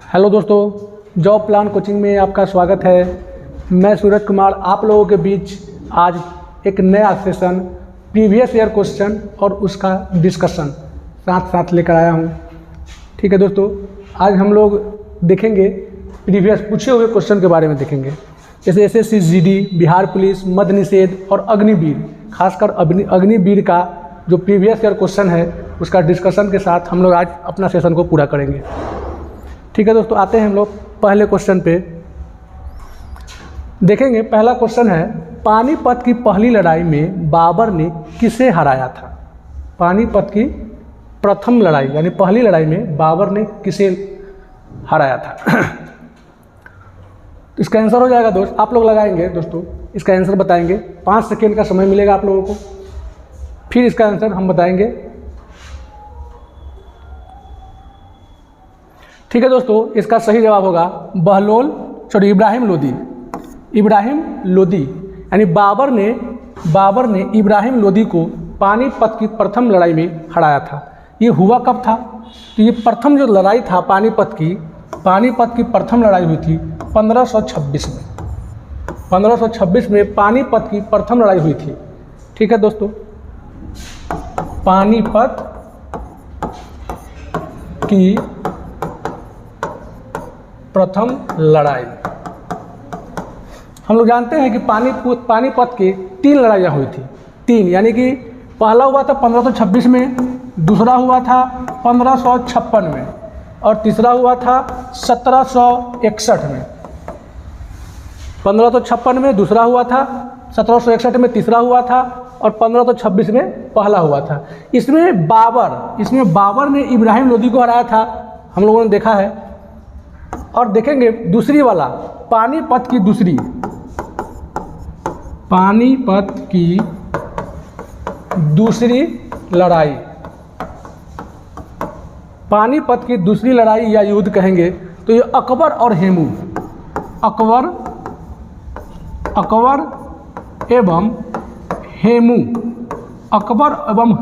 Hello दोस्तों, job plan coaching में आपका स्वागत है। मैं सूरज कुमार आप लोगों के बीच आज एक नया सेशन प्रीवियस ईयर क्वेश्चन और उसका डिस्कशन साथ साथ लेकर आया हूं। ठीक है दोस्तों, आज हम लोग देखेंगे प्रीवियस पूछे हुए क्वेश्चन के बारे में देखेंगे, जैसे एसएससी जीडी, बिहार पुलिस, मद्य निषेध और अग्निवीर। खासकर अग्निवीर का जो प्रीवियस ईयर क्वेश्चन है उसका डिस्कशन के साथ हम लोग आज अपना सेशन को पूरा करेंगे। ठीक है दोस्तों, आते हैं हम लोग पहले क्वेश्चन पे। देखेंगे पहला क्वेश्चन है, पानीपत की पहली लड़ाई में बाबर ने किसे हराया था? पानीपत की प्रथम लड़ाई यानी पहली लड़ाई में बाबर ने किसे हराया था? इसका आंसर हो जाएगा दोस्त, आप लोग लगाएंगे दोस्तों, इसका आंसर बताएंगे। 5 सेकेंड का समय मिलेगा आप लोगों को, फिर इसका आंसर हम बताएंगे। ठीक है दोस्तों, इसका सही जवाब होगा इब्राहिम लोदी। इब्राहिम लोदी यानी बाबर ने इब्राहिम लोदी को पानीपत की प्रथम लड़ाई में हराया था। ये हुआ कब था? तो ये प्रथम जो लड़ाई था पानीपत की प्रथम लड़ाई हुई थी 1526 में। 1526 में पानीपत की प्रथम लड़ाई हुई थी। ठीक है दोस्तों, पानीपत की प्रथम लड़ाई। हम लोग जानते हैं कि पानीपत की 3 लड़ाइयाँ हुई थी। 3 यानी कि पहला हुआ था 1526 में, दूसरा हुआ था 1556 में और तीसरा हुआ था 1761 में। 1556 में दूसरा हुआ था, 1761 में तीसरा हुआ था और 1526 में पहला हुआ था। इसमें बाबर ने इब्राहिम लोदी को हराया था, हम लोगों ने देखा है। और देखेंगे दूसरी वाला पानीपत की दूसरी लड़ाई। पानीपत की दूसरी लड़ाई या युद्ध कहेंगे तो ये अकबर एवं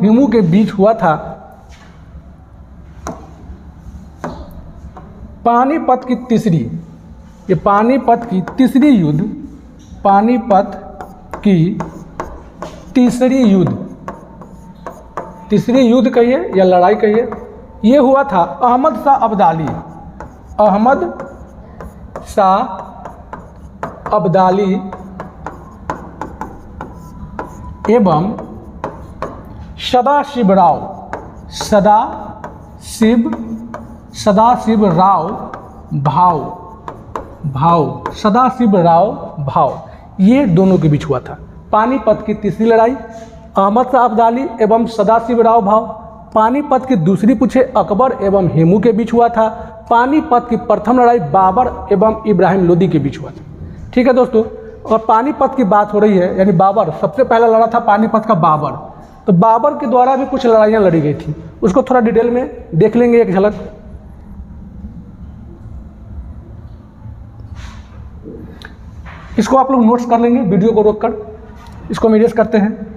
हेमू के बीच हुआ था। पानीपत की तीसरी युद्ध कहिए या लड़ाई कहिए, ये हुआ था अहमद शाह अब्दाली एवं सदाशिव भाव, ये दोनों के बीच हुआ था। पानीपत की तीसरी लड़ाई अहमद शाह अब्दाली एवं सदाशिव राव भाव। पानीपत की दूसरी पूछे अकबर एवं हेमू के बीच हुआ था। पानीपत की प्रथम लड़ाई बाबर एवं इब्राहिम लोदी के बीच हुआ था। ठीक है दोस्तों, और पानीपत की बात हो रही है, यानी बाबर सबसे पहला लड़ा था पानीपत का बाबर। तो बाबर के द्वारा भी कुछ लड़ाइयाँ लड़ी गई थी, उसको थोड़ा डिटेल में देख लेंगे एक झलक। इसको आप लोग नोट्स कर लेंगे, वीडियो को रोककर इसको हम इरेज करते हैं।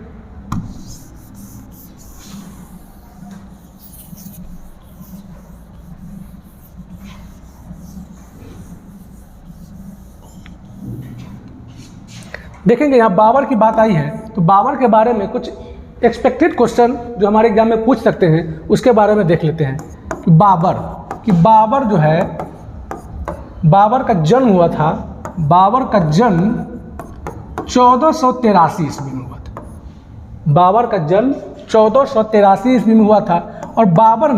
देखेंगे यहाँ बाबर की बात आई है तो बाबर के बारे में कुछ एक्सपेक्टेड क्वेश्चन जो हमारे एग्जाम में पूछ सकते हैं उसके बारे में देख लेते हैं कि बाबर जो है, बाबर का जन्म हुआ था। बाबर का जन्म 1483 ईस्वी में हुआ था। बाबर का जन्म 1483 ईस्वी में हुआ था और बाबर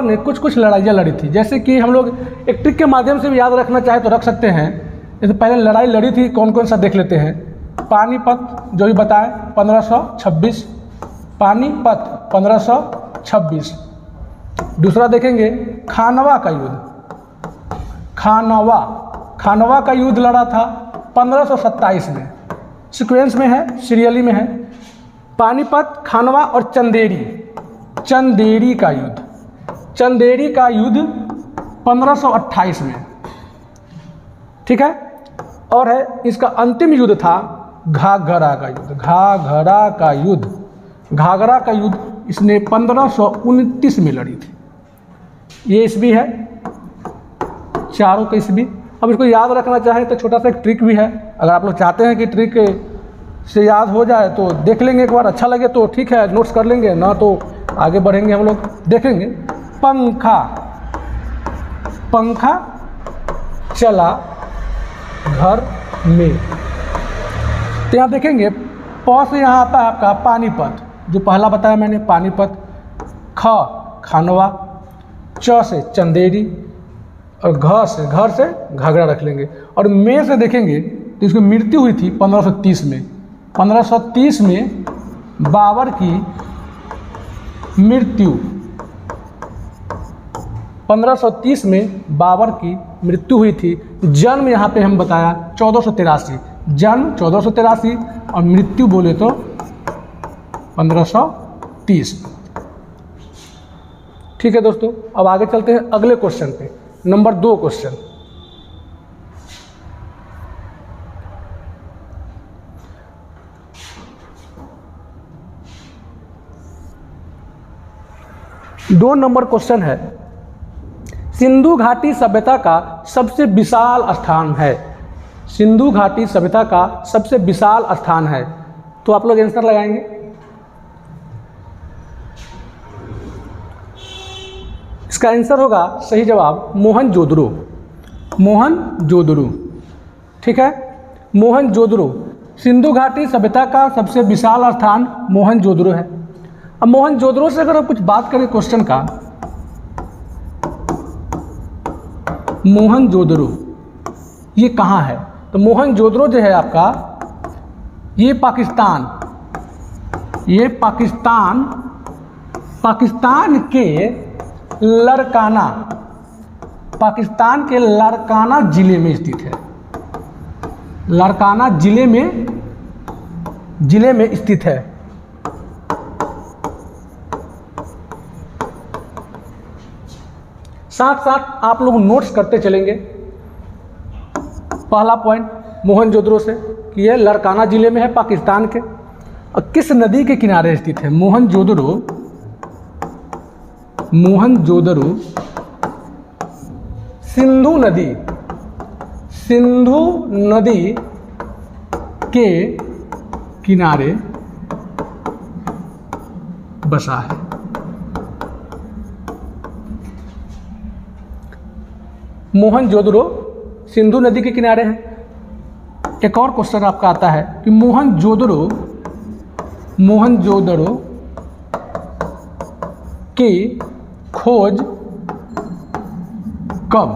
ने कुछ लड़ाइयाँ लड़ी थी। जैसे कि हम लोग एक ट्रिक के माध्यम से भी याद रखना चाहे तो रख सकते हैं। जैसे पहले लड़ाई लड़ी थी कौन कौन सा देख लेते हैं। पानीपत जो भी बताएं 1526, पानीपत 1526। दूसरा देखेंगे खानवा का युद्ध। खानवा का युद्ध लड़ा था 1527 में, सीक्वेंस में है, सीरियली में है। पानीपत, खानवा और चंदेरी का युद्ध 1528 में। ठीक है, और है इसका अंतिम युद्ध था घाघरा का युद्ध इसने 1529 में लड़ी थी। ये ईस्वी है चारों के ईस्वी। अब इसको याद रखना चाहे तो छोटा सा एक ट्रिक भी है, अगर आप लोग चाहते हैं कि ट्रिक से याद हो जाए तो देख लेंगे एक बार, अच्छा लगे तो ठीक है नोट्स कर लेंगे, ना तो आगे बढ़ेंगे हम लोग देखेंगे। पंखा, पंखा चला घर में, तो यहाँ देखेंगे प से यहाँ आता है आपका पानीपत, जो पहला बताया मैंने पानीपत। ख खानवा, च से चंदेरी, और घर से घाघरा रख लेंगे। और में से देखेंगे तो इसकी मृत्यु हुई थी 1530 में। 1530 में बाबर की मृत्यु, 1530 में बाबर की मृत्यु हुई थी। जन्म यहाँ पे हम बताया 1483, जन्म 1483 और मृत्यु बोले तो 1530। ठीक है दोस्तों, अब आगे चलते हैं अगले क्वेश्चन पे, नंबर 2 क्वेश्चन। दो नंबर क्वेश्चन है, सिंधु घाटी सभ्यता का सबसे विशाल स्थान है। सिंधु घाटी सभ्यता का सबसे विशाल स्थान है, तो आप लोग आंसर लगाएंगे। इसका आंसर होगा सही जवाब मोहनजोदड़ो, मोहनजोदड़ो। ठीक है, मोहनजोदड़ो, सिंधु घाटी सभ्यता का सबसे विशाल स्थान मोहनजोदड़ो है। अब मोहनजोदड़ो से अगर हम कुछ बात करें क्वेश्चन का, मोहनजोदड़ो ये कहाँ है, तो मोहनजोदड़ो जो है आपका ये पाकिस्तान, ये पाकिस्तान के लड़काना, पाकिस्तान के लड़काना जिले में स्थित है। लड़काना जिले में स्थित है। साथ साथ आप लोग नोट्स करते चलेंगे। पहला पॉइंट मोहनजोदड़ो से कि यह लड़काना जिले में है पाकिस्तान के, और किस नदी के किनारे स्थित है। मोहनजोदड़ो सिंधु नदी के किनारे बसा है। मोहनजोदड़ो सिंधु नदी के किनारे है। एक और क्वेश्चन आपका आता है कि मोहनजोदड़ो की खोज कब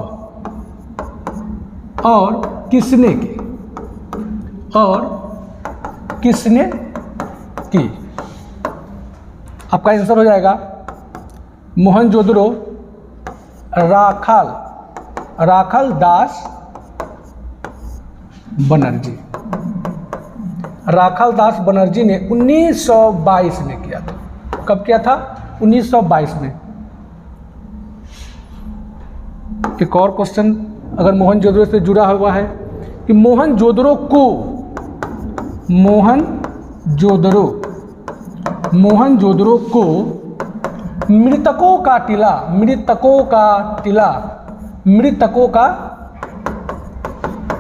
और किसने की। आपका आंसर हो जाएगा मोहनजोदड़ो राखाल दास बनर्जी। राखाल दास बनर्जी ने 1922 में किया था। कब किया था? 1922 में। एक और क्वेश्चन अगर मोहनजोदड़ो से जुड़ा हुआ है कि मोहनजोदड़ो को मृतकों का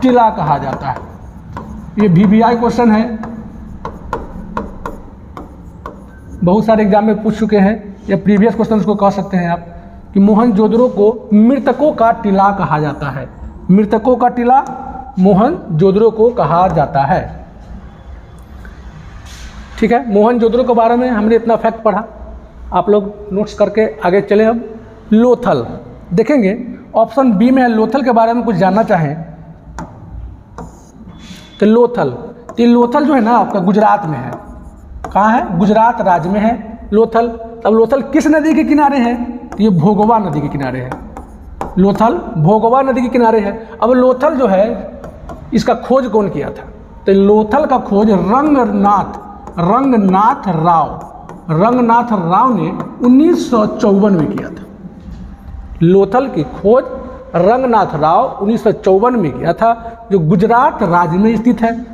टिला कहा जाता है। ये VVI क्वेश्चन है, बहुत सारे एग्जाम में पूछ चुके हैं, या प्रीवियस क्वेश्चन को कह सकते हैं आप कि मोहनजोदड़ो को मृतकों का टिला कहा जाता है। मृतकों का टिला मोहनजोदड़ो को कहा जाता है। ठीक है, मोहनजोदड़ो के बारे में हमने इतना फैक्ट पढ़ा, आप लोग नोट्स करके आगे चले। अब लोथल देखेंगे, ऑप्शन बी में है। लोथल के बारे में कुछ जानना चाहें तो लोथल जो है ना आपका गुजरात में है। कहाँ है? गुजरात राज्य में है लोथल। अब लोथल किस नदी के किनारे है? तो ये भोगवा नदी के किनारे है। लोथल भोगवा नदी के किनारे है। अब लोथल जो है इसका खोज कौन किया था? तो लोथल का खोज रंगनाथ राव ने 1954 में किया था। लोथल की खोज रंगनाथ राव 1954 में किया था, जो गुजरात राज्य में स्थित है।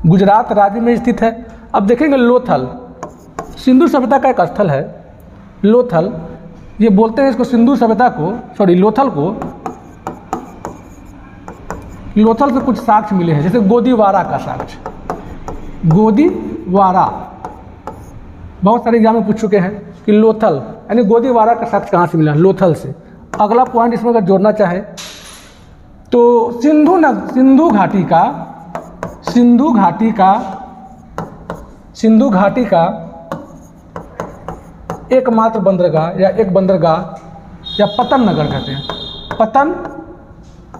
गुजरात राज्य में स्थित है। अब देखेंगे लोथल सिंधु सभ्यता का एक स्थल है। लोथल ये बोलते हैं इसको सिंधु सभ्यता को, सॉरी लोथल को, लोथल से कुछ साक्ष्य मिले हैं, जैसे गोदीवारा का साक्ष्य, गोदीवारा बहुत सारे एग्जाम में पूछ चुके हैं कि लोथल यानी गोदीवारा का साक्ष्य कहाँ से मिला, लोथल से। अगला पॉइंट इसमें अगर जोड़ना चाहे तो सिंधु घाटी का एकमात्र बंदरगाह या एक बंदरगाह या पतन नगर कहते हैं,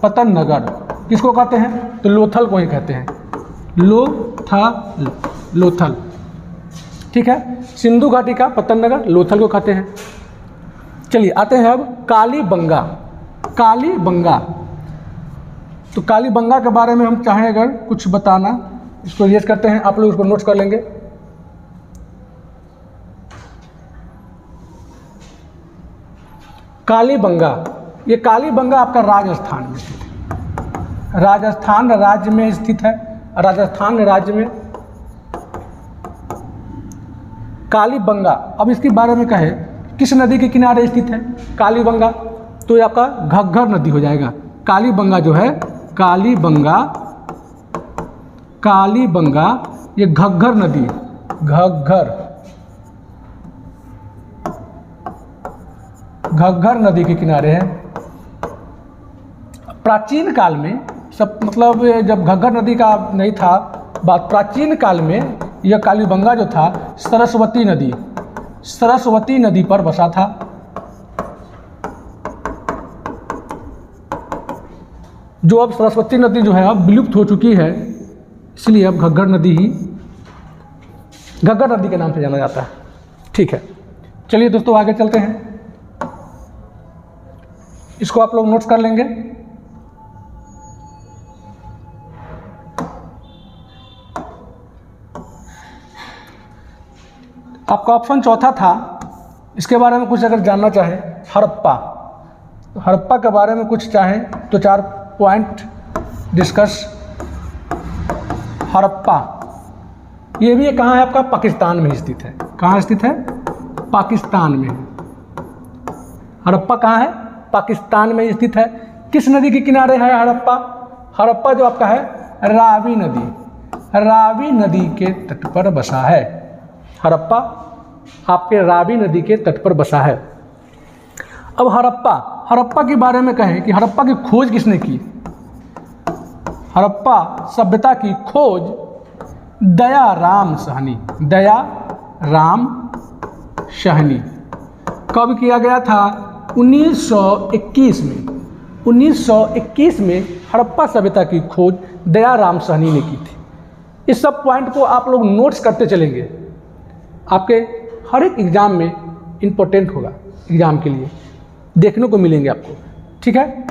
पतन नगर किसको कहते हैं, तो लोथल को ही कहते हैं, लोथल। ठीक है, सिंधु घाटी का पतन नगर लोथल को कहते हैं। चलिए आते हैं अब कालीबंगा। तो कालीबंगा के बारे में हम चाहें अगर कुछ बताना, इसको रिवाइज करते हैं, आप लोग इसको नोट्स कर लेंगे। कालीबंगा, ये कालीबंगा आपका राजस्थान में स्थित है, राजस्थान राज्य में स्थित है। राजस्थान राज्य में कालीबंगा, अब इसके बारे में कहें किस नदी के किनारे स्थित है कालीबंगा, तो ये आपका घग्गर नदी हो जाएगा। कालीबंगा जो है, कालीबंगा ये घग्गर नदी, घग्गर नदी के किनारे है। प्राचीन काल में सब मतलब जब घग्गर नदी का नहीं था बात, प्राचीन काल में यह कालीबंगा जो था सरस्वती नदी पर बसा था। जो अब सरस्वती नदी जो है अब विलुप्त हो चुकी है, इसलिए अब घग्गर नदी के नाम से जाना जाता है। ठीक है, चलिए दोस्तों आगे चलते हैं, इसको आप लोग नोट्स कर लेंगे। आपका ऑप्शन चौथा था, इसके बारे में कुछ अगर जानना चाहें, हड़प्पा, तो हड़प्पा के बारे में कुछ चाहें तो 4 पॉइंट डिस्कस। हड़प्पा ये भी कहाँ है आपका, पाकिस्तान में स्थित है। कहाँ स्थित है, पाकिस्तान में। हड़प्पा कहाँ है, पाकिस्तान में स्थित है। किस नदी के किनारे है हड़प्पा, हड़प्पा जो आपका है रावी नदी के तट पर बसा है। हड़प्पा आपके रावी नदी के तट पर बसा है। अब हड़प्पा के बारे में कहें कि हड़प्पा की खोज किसने की, हड़प्पा सभ्यता की खोज दयाराम साहनी कब किया गया था, 1921 में हड़प्पा सभ्यता की खोज दयाराम साहनी ने की थी। इस सब पॉइंट को आप लोग नोट्स करते चलेंगे, आपके हर एक एग्जाम में इम्पोर्टेंट होगा, एग्जाम के लिए देखने को मिलेंगे आपको। ठीक है,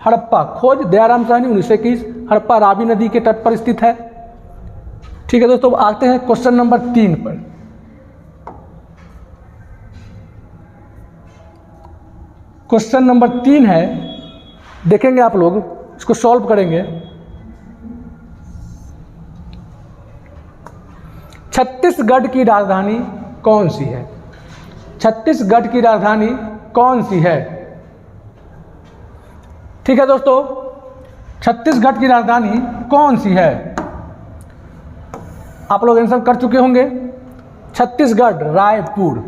हड़प्पा खोज दयाराम साहनी 1921, हड़प्पा रावी नदी के तट पर स्थित है। ठीक है दोस्तों, आते हैं क्वेश्चन नंबर 3 पर। क्वेश्चन नंबर 3 है, देखेंगे आप लोग, इसको सॉल्व करेंगे। छत्तीसगढ़ की राजधानी कौन सी है, छत्तीसगढ़ की राजधानी कौन सी है। ठीक है दोस्तों, छत्तीसगढ़ की राजधानी कौन सी है, आप लोग आंसर कर चुके होंगे। छत्तीसगढ़, रायपुर।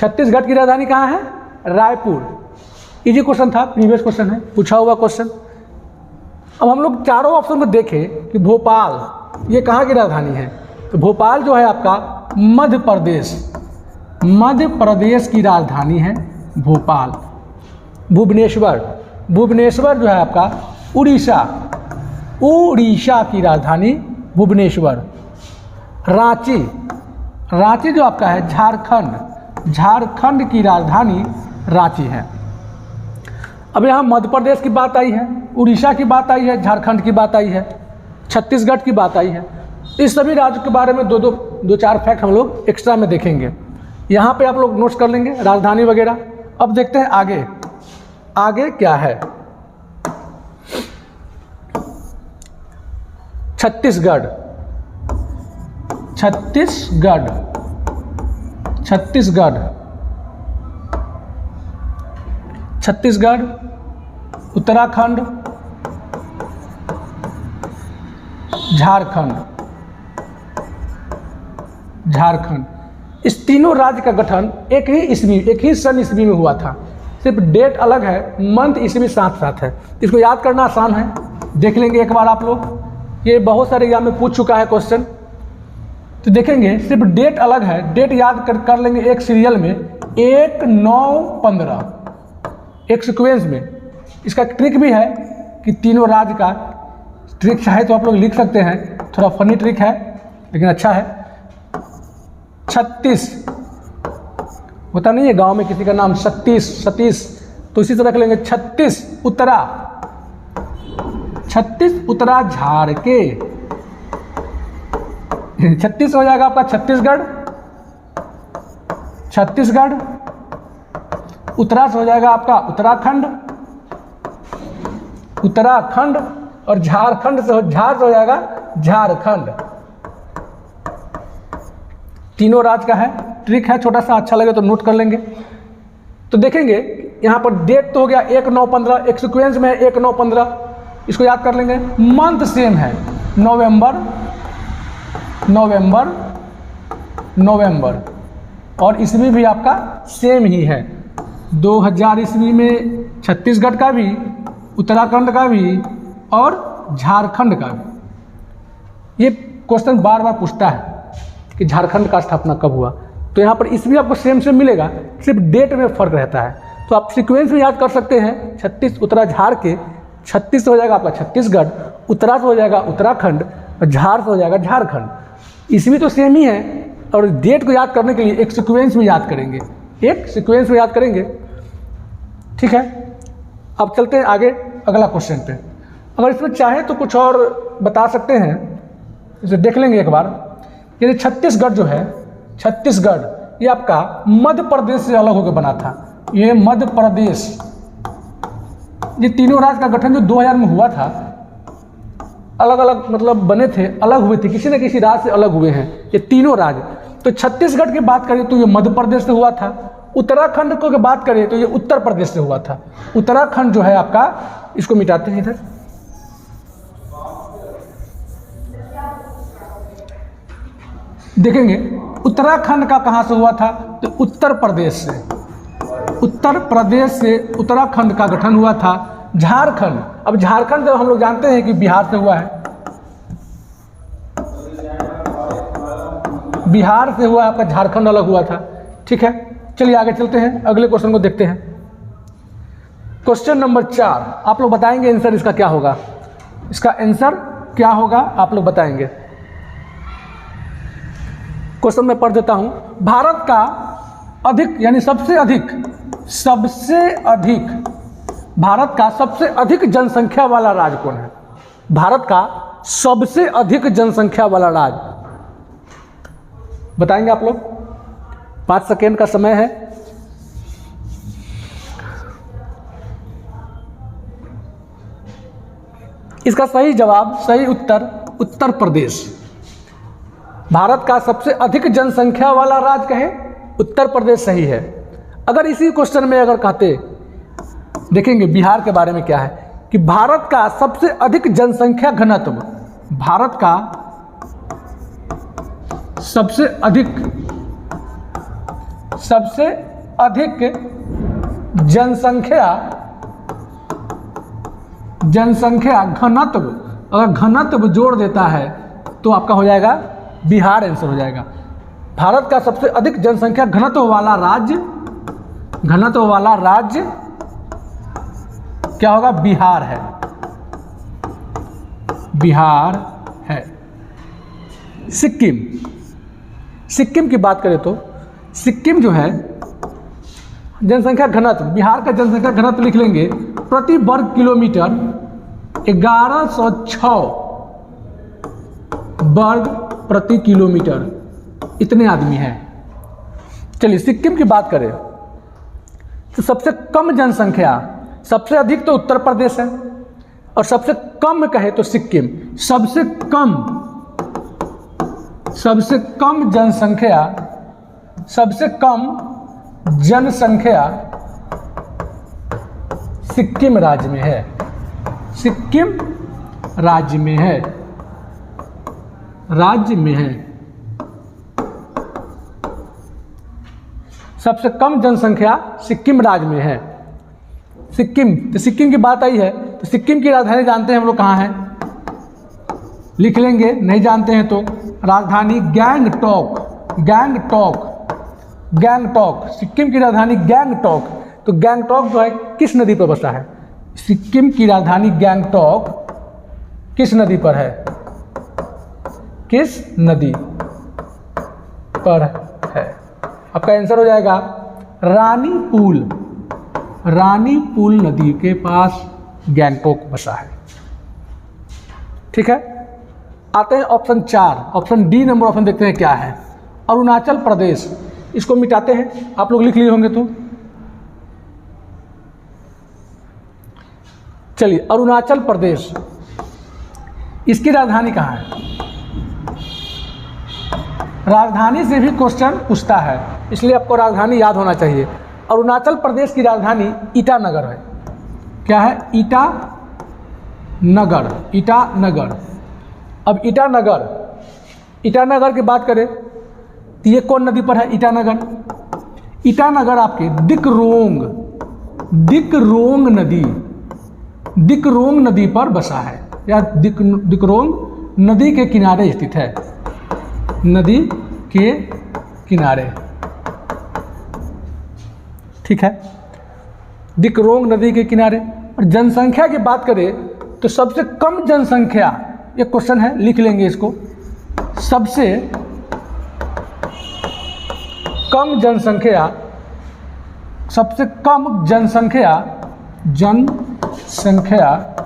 छत्तीसगढ़ की राजधानी कहाँ है, रायपुर। इजी क्वेश्चन था, प्रीवियस क्वेश्चन है, पूछा हुआ क्वेश्चन। अब हम लोग चारों ऑप्शन में देखें कि भोपाल ये कहाँ की राजधानी है, तो भोपाल जो है आपका मध्य प्रदेश की राजधानी है भोपाल। भुवनेश्वर जो है आपका उड़ीसा की राजधानी भुवनेश्वर। रांची जो आपका है झारखंड की राजधानी रांची है। अब यहाँ मध्य प्रदेश की बात आई है, उड़ीसा की बात आई है, झारखंड की बात आई है, छत्तीसगढ़ की बात आई है। इस सभी राज्यों के बारे में दो चार फैक्ट हम लोग एक्स्ट्रा में देखेंगे, यहाँ पे आप लोग नोट्स कर लेंगे राजधानी वगैरह। अब देखते हैं आगे क्या है। छत्तीसगढ़ छत्तीसगढ़, उत्तराखंड, झारखंड। इस तीनों राज्य का गठन एक ही सन ईस्वी में हुआ था। सिर्फ डेट अलग है, मंथ ईस्वी साथ साथ है। इसको याद करना आसान है, देख लेंगे एक बार आप लोग। ये बहुत सारे एग्जाम में पूछ चुका है क्वेश्चन, तो देखेंगे। सिर्फ डेट अलग है, डेट याद कर लेंगे एक सीरियल में 1, 9, 15 एक सीक्वेंस में। इसका ट्रिक भी है कि तीनों राज्य का ट्रिक चाहे तो आप लोग लिख सकते हैं, थोड़ा फनी ट्रिक है लेकिन अच्छा है। 36 होता नहीं है गांव में किसी का नाम सतीश, तो इसी तरह रख लेंगे 36 उत्तरा झार के। 36 हो जाएगा आपका छत्तीसगढ़, उत्तरा से हो जाएगा आपका उत्तराखंड और झारखंड से हो जाएगा झारखंड। तीनों राज्य का है, ट्रिक है छोटा सा, अच्छा लगे तो नोट कर लेंगे। तो देखेंगे यहाँ पर डेट तो हो गया 1, 9, 15 एक सीक्वेंस में 1, 9, 15 इसको याद कर लेंगे। मंथ सेम है, नवंबर और ईस्वी भी आपका सेम ही है। 2000 ईस्वी में छत्तीसगढ़ का भी, उत्तराखंड का भी और झारखंड का भी। ये क्वेश्चन बार बार पूछता है कि झारखंड का स्थापना कब हुआ, तो यहाँ पर ईस्वी आपको सेम मिलेगा, सिर्फ डेट में फ़र्क रहता है। तो आप सीक्वेंस में याद कर सकते हैं। 36 उत्तरा झार के, 36 हो जाएगा आपका छत्तीसगढ़, उत्तरा से हो जाएगा उत्तराखंड और झार से हो जाएगा झारखंड। ईस्वी तो सेम ही है और डेट को याद करने के लिए एक सीक्वेंस में याद करेंगे, ठीक है। अब चलते हैं आगे अगला क्वेश्चन पे। अगर इसमें चाहे तो कुछ और बता सकते हैं, इसे देख लेंगे एक बार। ये छत्तीसगढ़ जो है, ये आपका मध्य प्रदेश से अलग होकर बना था। ये मध्य प्रदेश, ये तीनों राज्य का गठन जो 2000 में हुआ था, अलग अलग मतलब बने थे, अलग हुए थे, किसी न किसी राज्य से अलग हुए हैं ये तीनों राज्य। तो छत्तीसगढ़ की बात करें तो ये मध्य प्रदेश से हुआ था। उत्तराखंड को बात करें तो ये उत्तर प्रदेश से हुआ था। उत्तराखंड जो है आपका, इसको मिटाते हैं इधर, देखेंगे उत्तराखंड का कहाँ से हुआ था, तो उत्तर प्रदेश से उत्तराखंड का गठन हुआ था। झारखंड, अब झारखंड जब हम लोग जानते हैं कि बिहार से हुआ है, बिहार से हुआ आपका, झारखंड अलग हुआ था, ठीक है। चलिए आगे चलते हैं, अगले क्वेश्चन को देखते हैं। क्वेश्चन नंबर 4, आप लोग बताएंगे आंसर इसका क्या होगा, आप लोग बताएंगे। क्वेश्चन में पढ़ देता हूं। भारत का अधिक यानी सबसे अधिक जनसंख्या वाला राज्य कौन है? भारत का सबसे अधिक जनसंख्या वाला राज्य बताएंगे आप लोग। 5 सेकेंड का समय है। इसका सही जवाब, सही उत्तर उत्तर प्रदेश। भारत का सबसे अधिक जनसंख्या वाला राज्य कहें, उत्तर प्रदेश सही है। अगर इसी क्वेश्चन में अगर कहते, देखेंगे बिहार के बारे में क्या है कि भारत का सबसे अधिक जनसंख्या घनत्व, भारत का सबसे अधिक जनसंख्या घनत्व, अगर घनत्व जोड़ देता है तो आपका हो जाएगा बिहार, आंसर हो जाएगा। भारत का सबसे अधिक जनसंख्या घनत्व वाला राज्य क्या होगा? बिहार है। सिक्किम की बात करें तो सिक्किम जो है जनसंख्या घनत्व, बिहार का जनसंख्या घनत्व लिख लेंगे प्रति वर्ग किलोमीटर 1106 वर्ग प्रति किलोमीटर, इतने आदमी हैं। चलिए सिक्किम की बात करें तो सबसे कम जनसंख्या, सबसे अधिक तो उत्तर प्रदेश है और सबसे कम कहे तो सिक्किम। सबसे कम जनसंख्या सिक्किम राज्य में है, सिक्किम राज्य में है, राज्य में है। सबसे कम जनसंख्या सिक्किम राज्य में है। सिक्किम, तो सिक्किम की बात आई है तो सिक्किम की राजधानी जानते हैं हम लोग कहाँ है, लिख लेंगे, नहीं जानते हैं तो राजधानी गैंगटॉक, गैंगटॉक, गैंगटॉक, सिक्किम की राजधानी गैंगटॉक। तो गैंगटॉक जो है किस नदी पर बसा है, सिक्किम की राजधानी गैंगटॉक किस नदी पर है, किस नदी पर है। आपका आंसर हो जाएगा रानीपुल, रानीपुल नदी के पास गैंगटॉक बसा है। ठीक है, आते हैं option 4, option D number option देखते हैं क्या है। अरुणाचल प्रदेश, इसको मिटाते हैं, आप लोग लिख लिए होंगे तो चलिए। अरुणाचल प्रदेश, इसकी राजधानी कहाँ है, राजधानी से भी क्वेश्चन पूछता है, इसलिए आपको राजधानी याद होना चाहिए। अरुणाचल प्रदेश की राजधानी ईटानगर है। क्या है, ईटानगर, ईटानगर। अब ईटानगर, ईटानगर की बात करें तो ये कौन नदी पर है, ईटानगर, ईटानगर आपके दिक्रोंग, दिक्रोंग नदी, दिक्रोंग नदी पर बसा है, या दिक्रोंग नदी के किनारे स्थित है, नदी के किनारे। ठीक है, दिक्रोंग नदी के किनारे। और जनसंख्या की बात करें तो सबसे कम जनसंख्या, एक क्वेश्चन है, लिख लेंगे इसको, सबसे कम जनसंख्या, सबसे कम जनसंख्या, जनसंख्या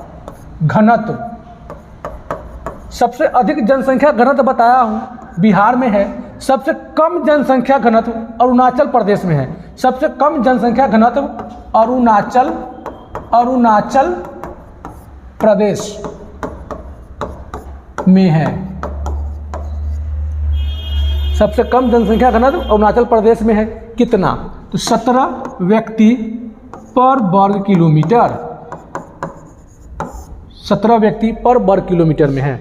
घनत्व, सबसे अधिक जनसंख्या घनत्व बताया हूं बिहार में है, सबसे कम जनसंख्या घनत्व अरुणाचल प्रदेश में है, सबसे कम जनसंख्या घनत्व अरुणाचल, अरुणाचल प्रदेश में है, सबसे कम जनसंख्या घनत्व अरुणाचल प्रदेश में है। कितना, तो 17 व्यक्ति पर वर्ग किलोमीटर, 17 व्यक्ति पर वर्ग किलोमीटर में है।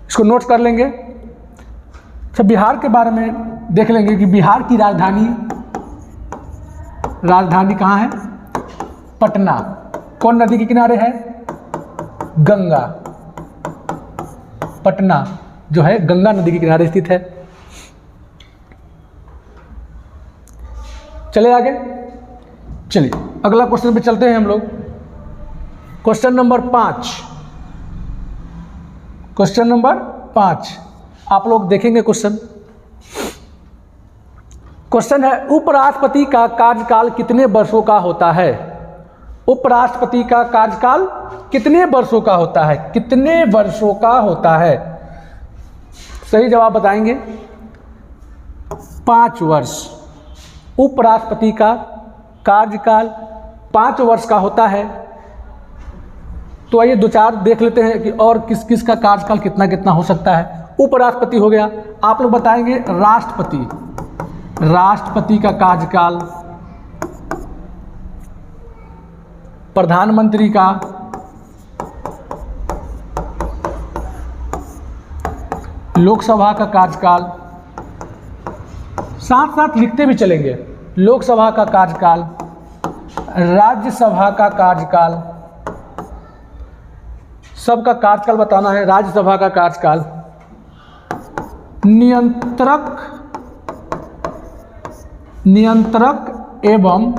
इसको नोट कर लेंगे। अच्छा, बिहार के बारे में देख लेंगे कि बिहार की राजधानी, राजधानी कहाँ है, पटना, कौन नदी के किनारे है, गंगा, पटना जो है गंगा नदी के किनारे स्थित है। चले आगे, चलिए अगला क्वेश्चन पे चलते हैं हम लोग। क्वेश्चन नंबर 5, क्वेश्चन नंबर 5 आप लोग देखेंगे। क्वेश्चन है, उपराष्ट्रपति का कार्यकाल कितने वर्षों का होता है, उपराष्ट्रपति का कार्यकाल कितने वर्षों का होता है, कितने वर्षों का होता है। सही जवाब बताएंगे 5 वर्ष। उपराष्ट्रपति का कार्यकाल 5 वर्ष का होता है। तो आइए 2-4 देख लेते हैं कि और किस किस का कार्यकाल कितना कितना हो सकता है। उपराष्ट्रपति हो गया, आप लोग बताएंगे राष्ट्रपति, राष्ट्रपति का कार्यकाल, प्रधानमंत्री का, लोकसभा का कार्यकाल, साथ साथ लिखते भी चलेंगे, लोकसभा का कार्यकाल, राज्यसभा का कार्यकाल, सबका कार्यकाल बताना है। राज्यसभा का कार्यकाल, नियंत्रक एवं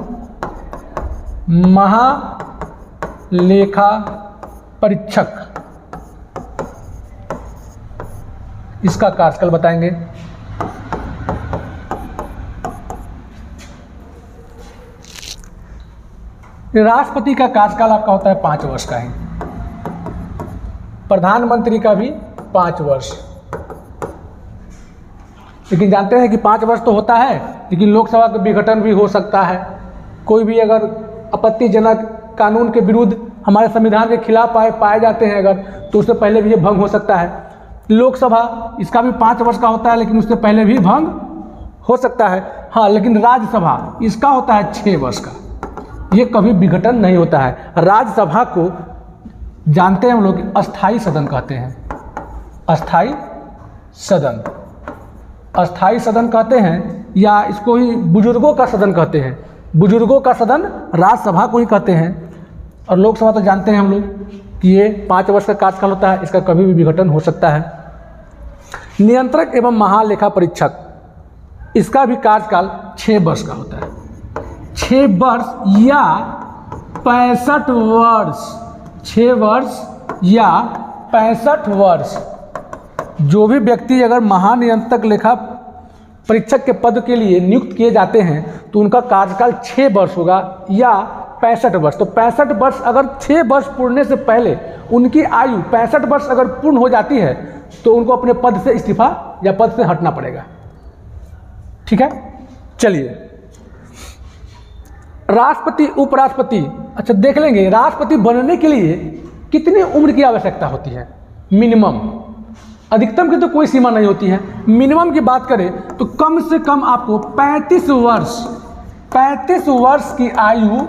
महालेखा परीक्षक, इसका कार्यकाल बताएंगे। राष्ट्रपति का कार्यकाल आपका होता है 5 वर्ष का ही, प्रधानमंत्री का भी 5 वर्ष। लेकिन जानते हैं कि 5 वर्ष तो होता है, लेकिन लोकसभा का विघटन भी हो सकता है। कोई भी अगर आपत्तिजनक कानून के विरुद्ध हमारे संविधान के खिलाफ पाए जाते हैं अगर, तो उससे पहले भी ये भंग हो सकता है। लोकसभा इसका भी 5 वर्ष का होता है, लेकिन उससे पहले भी भंग हो सकता है। हाँ, लेकिन राज्यसभा इसका होता है 6 वर्ष का, ये कभी विघटन नहीं होता है। राज्यसभा को जानते हैं हम लोग अस्थाई सदन कहते हैं, अस्थाई सदन, अस्थाई सदन कहते हैं, या इसको ही बुजुर्गों का सदन कहते हैं। बुजुर्गों का सदन राज्यसभा को ही कहते हैं। और लोकसभा तो जानते हैं हम लोग कि ये 5 वर्ष का कार्यकाल होता है, इसका कभी भी विघटन हो सकता है। नियंत्रक एवं महालेखा परीक्षक, इसका भी कार्यकाल 6 वर्ष का होता है। 6 वर्ष या 65 वर्ष, 6 वर्ष या 65 वर्ष। जो भी व्यक्ति अगर महानियंत्रक लेखा परीक्षक के पद के लिए नियुक्त किए जाते हैं तो उनका कार्यकाल 6 वर्ष होगा या 65 वर्ष। तो 65 वर्ष, अगर 6 वर्ष पूर्णने से पहले उनकी आयु 65 वर्ष अगर पूर्ण हो जाती है तो उनको अपने पद से इस्तीफा या पद से हटना पड़ेगा। ठीक है, चलिए राष्ट्रपति उपराष्ट्रपति, अच्छा देख लेंगे राष्ट्रपति बनने के लिए कितनी उम्र की आवश्यकता होती है। मिनिमम, अधिकतम की तो कोई सीमा नहीं होती है। मिनिमम की बात करें तो कम से कम आपको 35 वर्ष की आयु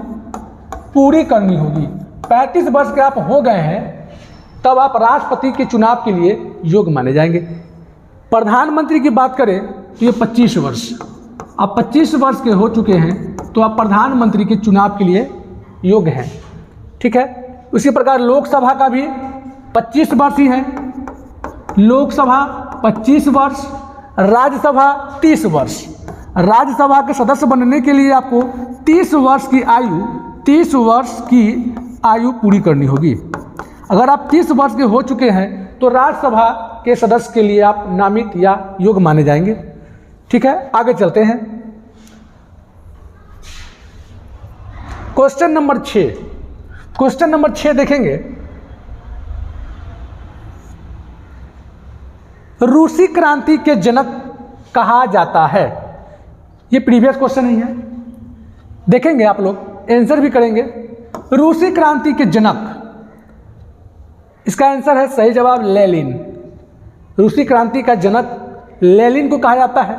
पूरी करनी होगी। 35 वर्ष के आप हो गए हैं तब आप राष्ट्रपति के चुनाव के लिए योग्य माने जाएंगे। प्रधानमंत्री की बात करें तो ये 25 वर्ष, आप 25 वर्ष के हो चुके हैं तो आप प्रधानमंत्री के चुनाव के लिए योग्य हैं। ठीक है, उसी प्रकार लोकसभा का भी 25 वर्ष ही है, लोकसभा 25 वर्ष, राज्यसभा 30 वर्ष। राज्यसभा के सदस्य बनने के लिए आपको 30 वर्ष की आयु पूरी करनी होगी। अगर आप 30 वर्ष के हो चुके हैं तो राज्यसभा के सदस्य के लिए आप नामित या योग्य माने जाएंगे। ठीक है, आगे चलते हैं। क्वेश्चन नंबर 6, क्वेश्चन नंबर 6 देखेंगे। रूसी क्रांति के जनक कहा जाता है। ये प्रीवियस क्वेश्चन ही है, देखेंगे आप लोग, आंसर भी करेंगे। रूसी क्रांति के जनक, इसका आंसर है सही जवाब लेनिन। रूसी क्रांति का जनक लेनिन को कहा जाता है।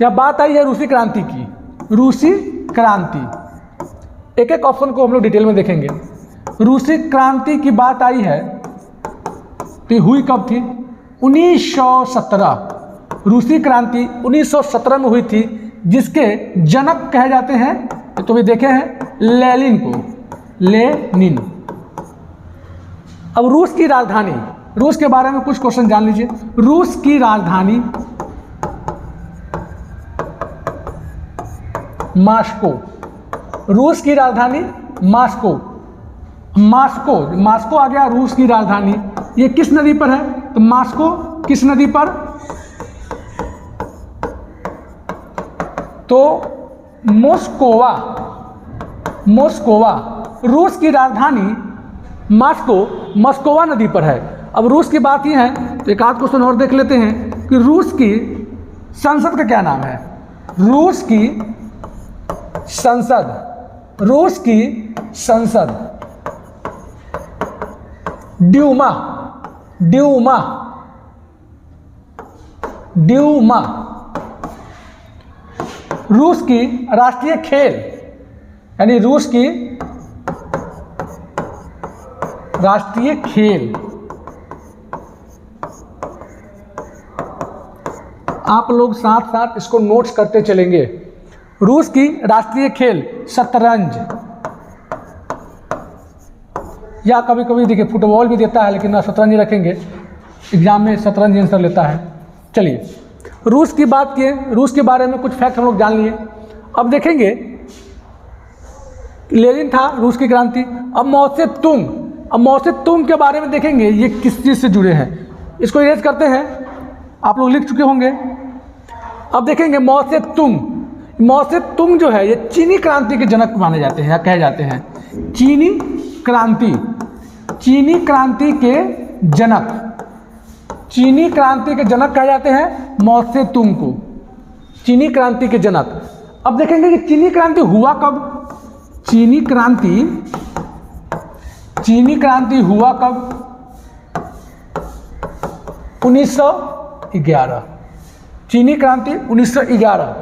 यह बात आई है रूसी क्रांति की, रूसी क्रांति, एक एक ऑप्शन को हम लोग डिटेल में देखेंगे। रूसी क्रांति की बात आई है तो हुई कब थी? 1917। रूसी क्रांति 1917 में हुई थी, जिसके जनक कहे जाते हैं तो भी देखे हैं लेनिन को, लेनिन। अब रूस की राजधानी, रूस के बारे में कुछ क्वेश्चन जान लीजिए। रूस की राजधानी मॉस्को, रूस की राजधानी मॉस्को, मॉस्को आ गया रूस की राजधानी। ये किस नदी पर है? तो मॉस्को किस नदी पर? तो मोस्कोवा, मोस्कोवा। रूस की राजधानी मॉस्को मोस्कोवा नदी पर है। अब रूस की बात ही है तो एक आध क्वेश्चन और देख लेते हैं कि रूस की संसद का क्या नाम है? रूस की संसद, रूस की संसद ड्यूमा, ड्यूमा, ड्यूमा। रूस की राष्ट्रीय खेल, यानी रूस की राष्ट्रीय खेल, आप लोग साथ साथ इसको नोट्स करते चलेंगे। रूस की राष्ट्रीय खेल शतरंज, या कभी कभी देखिए फुटबॉल भी देता है, लेकिन शतरंज रखेंगे, एग्जाम में शतरंज आंसर लेता है। चलिए रूस की बात किए, रूस के बारे में कुछ फैक्ट हम लोग जान लिए। अब देखेंगे लेनिन था रूस की क्रांति। अब माओसेतुंग, अब माओसेतुंग के बारे में देखेंगे ये किस चीज़ से जुड़े हैं। इसको इरेज करते हैं, आप लोग लिख चुके होंगे। अब देखेंगे माओसेतुंग, माओसेतुंग जो है ये चीनी क्रांति के जनक माने जाते हैं या कहे जाते हैं। चीनी क्रांति, चीनी क्रांति के जनक, चीनी क्रांति के जनक कहे जाते हैं माओसेतुंग को, चीनी क्रांति के जनक। अब देखेंगे कि चीनी क्रांति हुआ कब? चीनी क्रांति हुआ कब? 1911। चीनी क्रांति 1911।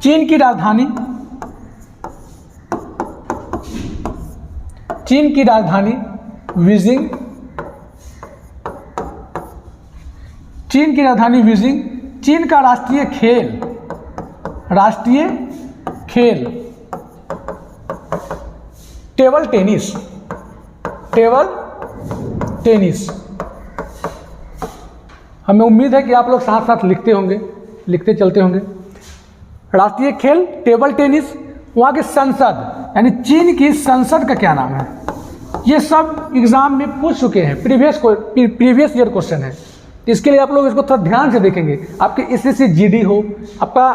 चीन की राजधानी चीन की राजधानी बीजिंग, चीन की राजधानी बीजिंग। चीन का राष्ट्रीय खेल टेबल टेनिस, टेबल टेनिस। हमें उम्मीद है कि आप लोग साथ साथ लिखते चलते होंगे। राष्ट्रीय खेल टेबल टेनिस। वहाँ की संसद यानी चीन की संसद का क्या नाम है? ये सब एग्जाम में पूछ चुके हैं, प्रीवियस ईयर क्वेश्चन है। इसके लिए आप लोग इसको थोड़ा ध्यान से देखेंगे। आपके एसएससी जीडी हो, आपका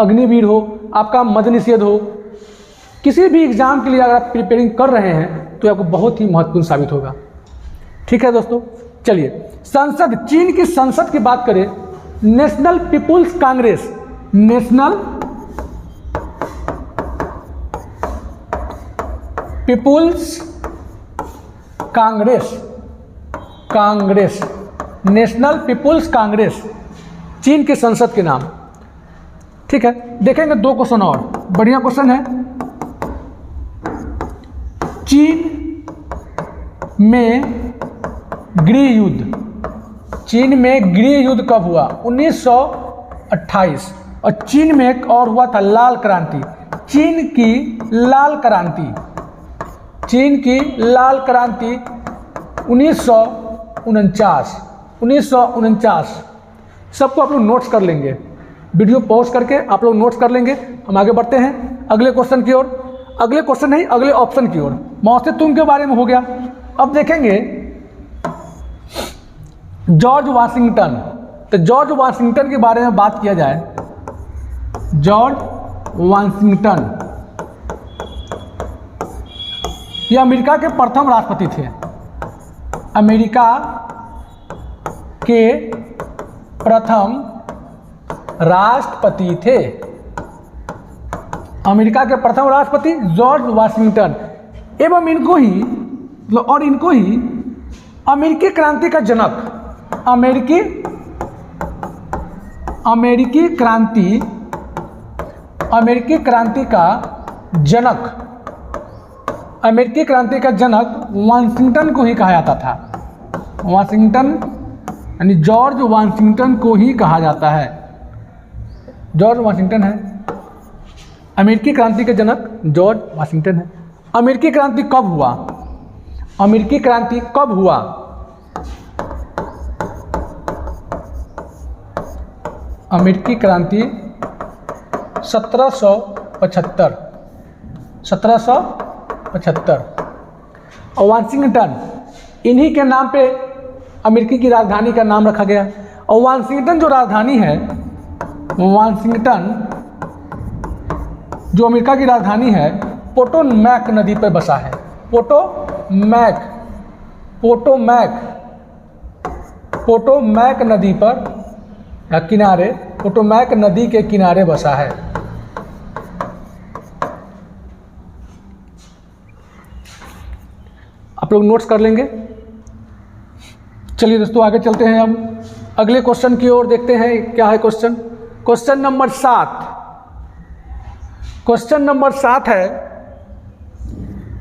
अग्निवीर हो, आपका मद्य निषेध हो, किसी भी एग्जाम के लिए अगर आप प्रिपेयरिंग कर रहे हैं तो आपको बहुत ही महत्वपूर्ण साबित होगा। ठीक है दोस्तों, चलिए संसद, चीन की संसद की बात करें, National People's Congress, National People's Congress, National People's Congress, चीन की संसद के नाम। ठीक है, देखेंगे 2 क्वेश्चन और, बढ़िया क्वेश्चन है। चीन में गृह युद्ध, चीन में गृह युद्ध कब हुआ? 1928। और चीन में एक और हुआ था लाल क्रांति, चीन की लाल क्रांति, चीन की लाल क्रांति 1949। सबको आप लोग नोट्स कर लेंगे, वीडियो पॉज करके आप लोग नोट्स कर लेंगे। हम आगे बढ़ते हैं अगले क्वेश्चन की ओर, अगले क्वेश्चन नहीं अगले ऑप्शन की ओर। माओ से तुंग के बारे में हो गया। अब देखेंगे जॉर्ज वाशिंगटन। तो जॉर्ज वाशिंगटन के बारे में बात किया जाए, जॉर्ज वाशिंगटन ये अमेरिका के प्रथम राष्ट्रपति थे, अमेरिका के प्रथम राष्ट्रपति थे, अमेरिका के प्रथम राष्ट्रपति जॉर्ज वाशिंगटन। एवं इनको ही अमेरिकी क्रांति का जनक, अमेरिकी क्रांति का जनक वाशिंगटन को ही कहा जाता था। वाशिंगटन यानी जॉर्ज वाशिंगटन को ही कहा जाता है, जॉर्ज वाशिंगटन है अमेरिकी क्रांति के जनक, जॉर्ज वाशिंगटन है। अमेरिकी क्रांति कब हुआ? अमेरिकी क्रांति कब हुआ? अमेरिकी क्रांति 1775। और वाशिंगटन, इन्हीं के नाम पे अमेरिकी की राजधानी का नाम रखा गया। और वाशिंगटन जो राजधानी है, वाशिंगटन जो अमेरिका की राजधानी है, पोटोमैक नदी पर बसा है। पोटोमैक नदी पर या किनारे, पोटोमैक नदी के किनारे बसा है। आप लोग नोट्स कर लेंगे। चलिए दोस्तों आगे चलते हैं, हम अगले क्वेश्चन की ओर देखते हैं क्या है question. Question number 7, question number 7 है,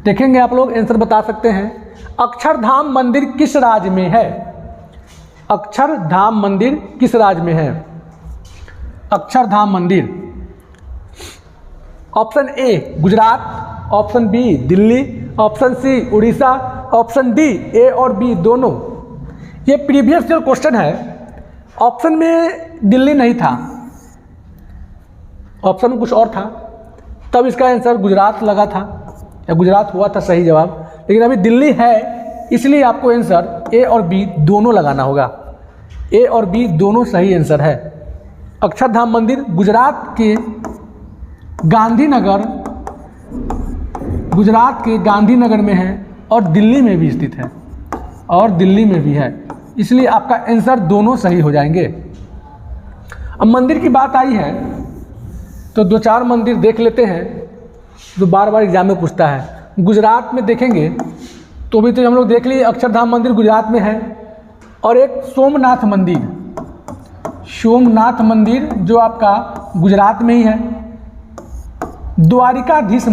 देखेंगे आप लोग आंसर बता सकते हैं। अक्षरधाम मंदिर किस राज्य में है? अक्षरधाम मंदिर किस राज्य में है? Akshardham Mandir, option A Gujarat, option B Delhi, option C Orissa, option D A और बी दोनों। ये प्रीवियस जो क्वेश्चन है, ऑप्शन में दिल्ली नहीं था, ऑप्शन में कुछ और था, तब इसका आंसर गुजरात लगा था या गुजरात हुआ था सही जवाब। लेकिन अभी दिल्ली है, इसलिए आपको आंसर ए और बी दोनों लगाना होगा। ए और बी दोनों सही आंसर है। अक्षरधाम मंदिर गुजरात के गांधीनगर में है और दिल्ली में भी स्थित है, और दिल्ली में भी है, इसलिए आपका आंसर दोनों सही हो जाएंगे। अब मंदिर की बात आई है तो 2-4 मंदिर देख लेते हैं जो बार बार एग्जाम में पूछता है। गुजरात में देखेंगे तो भी तो हम लोग देख लिए, अक्षरधाम मंदिर गुजरात में है। और एक सोमनाथ मंदिर जो आपका गुजरात में ही है। द्वारिकाधीश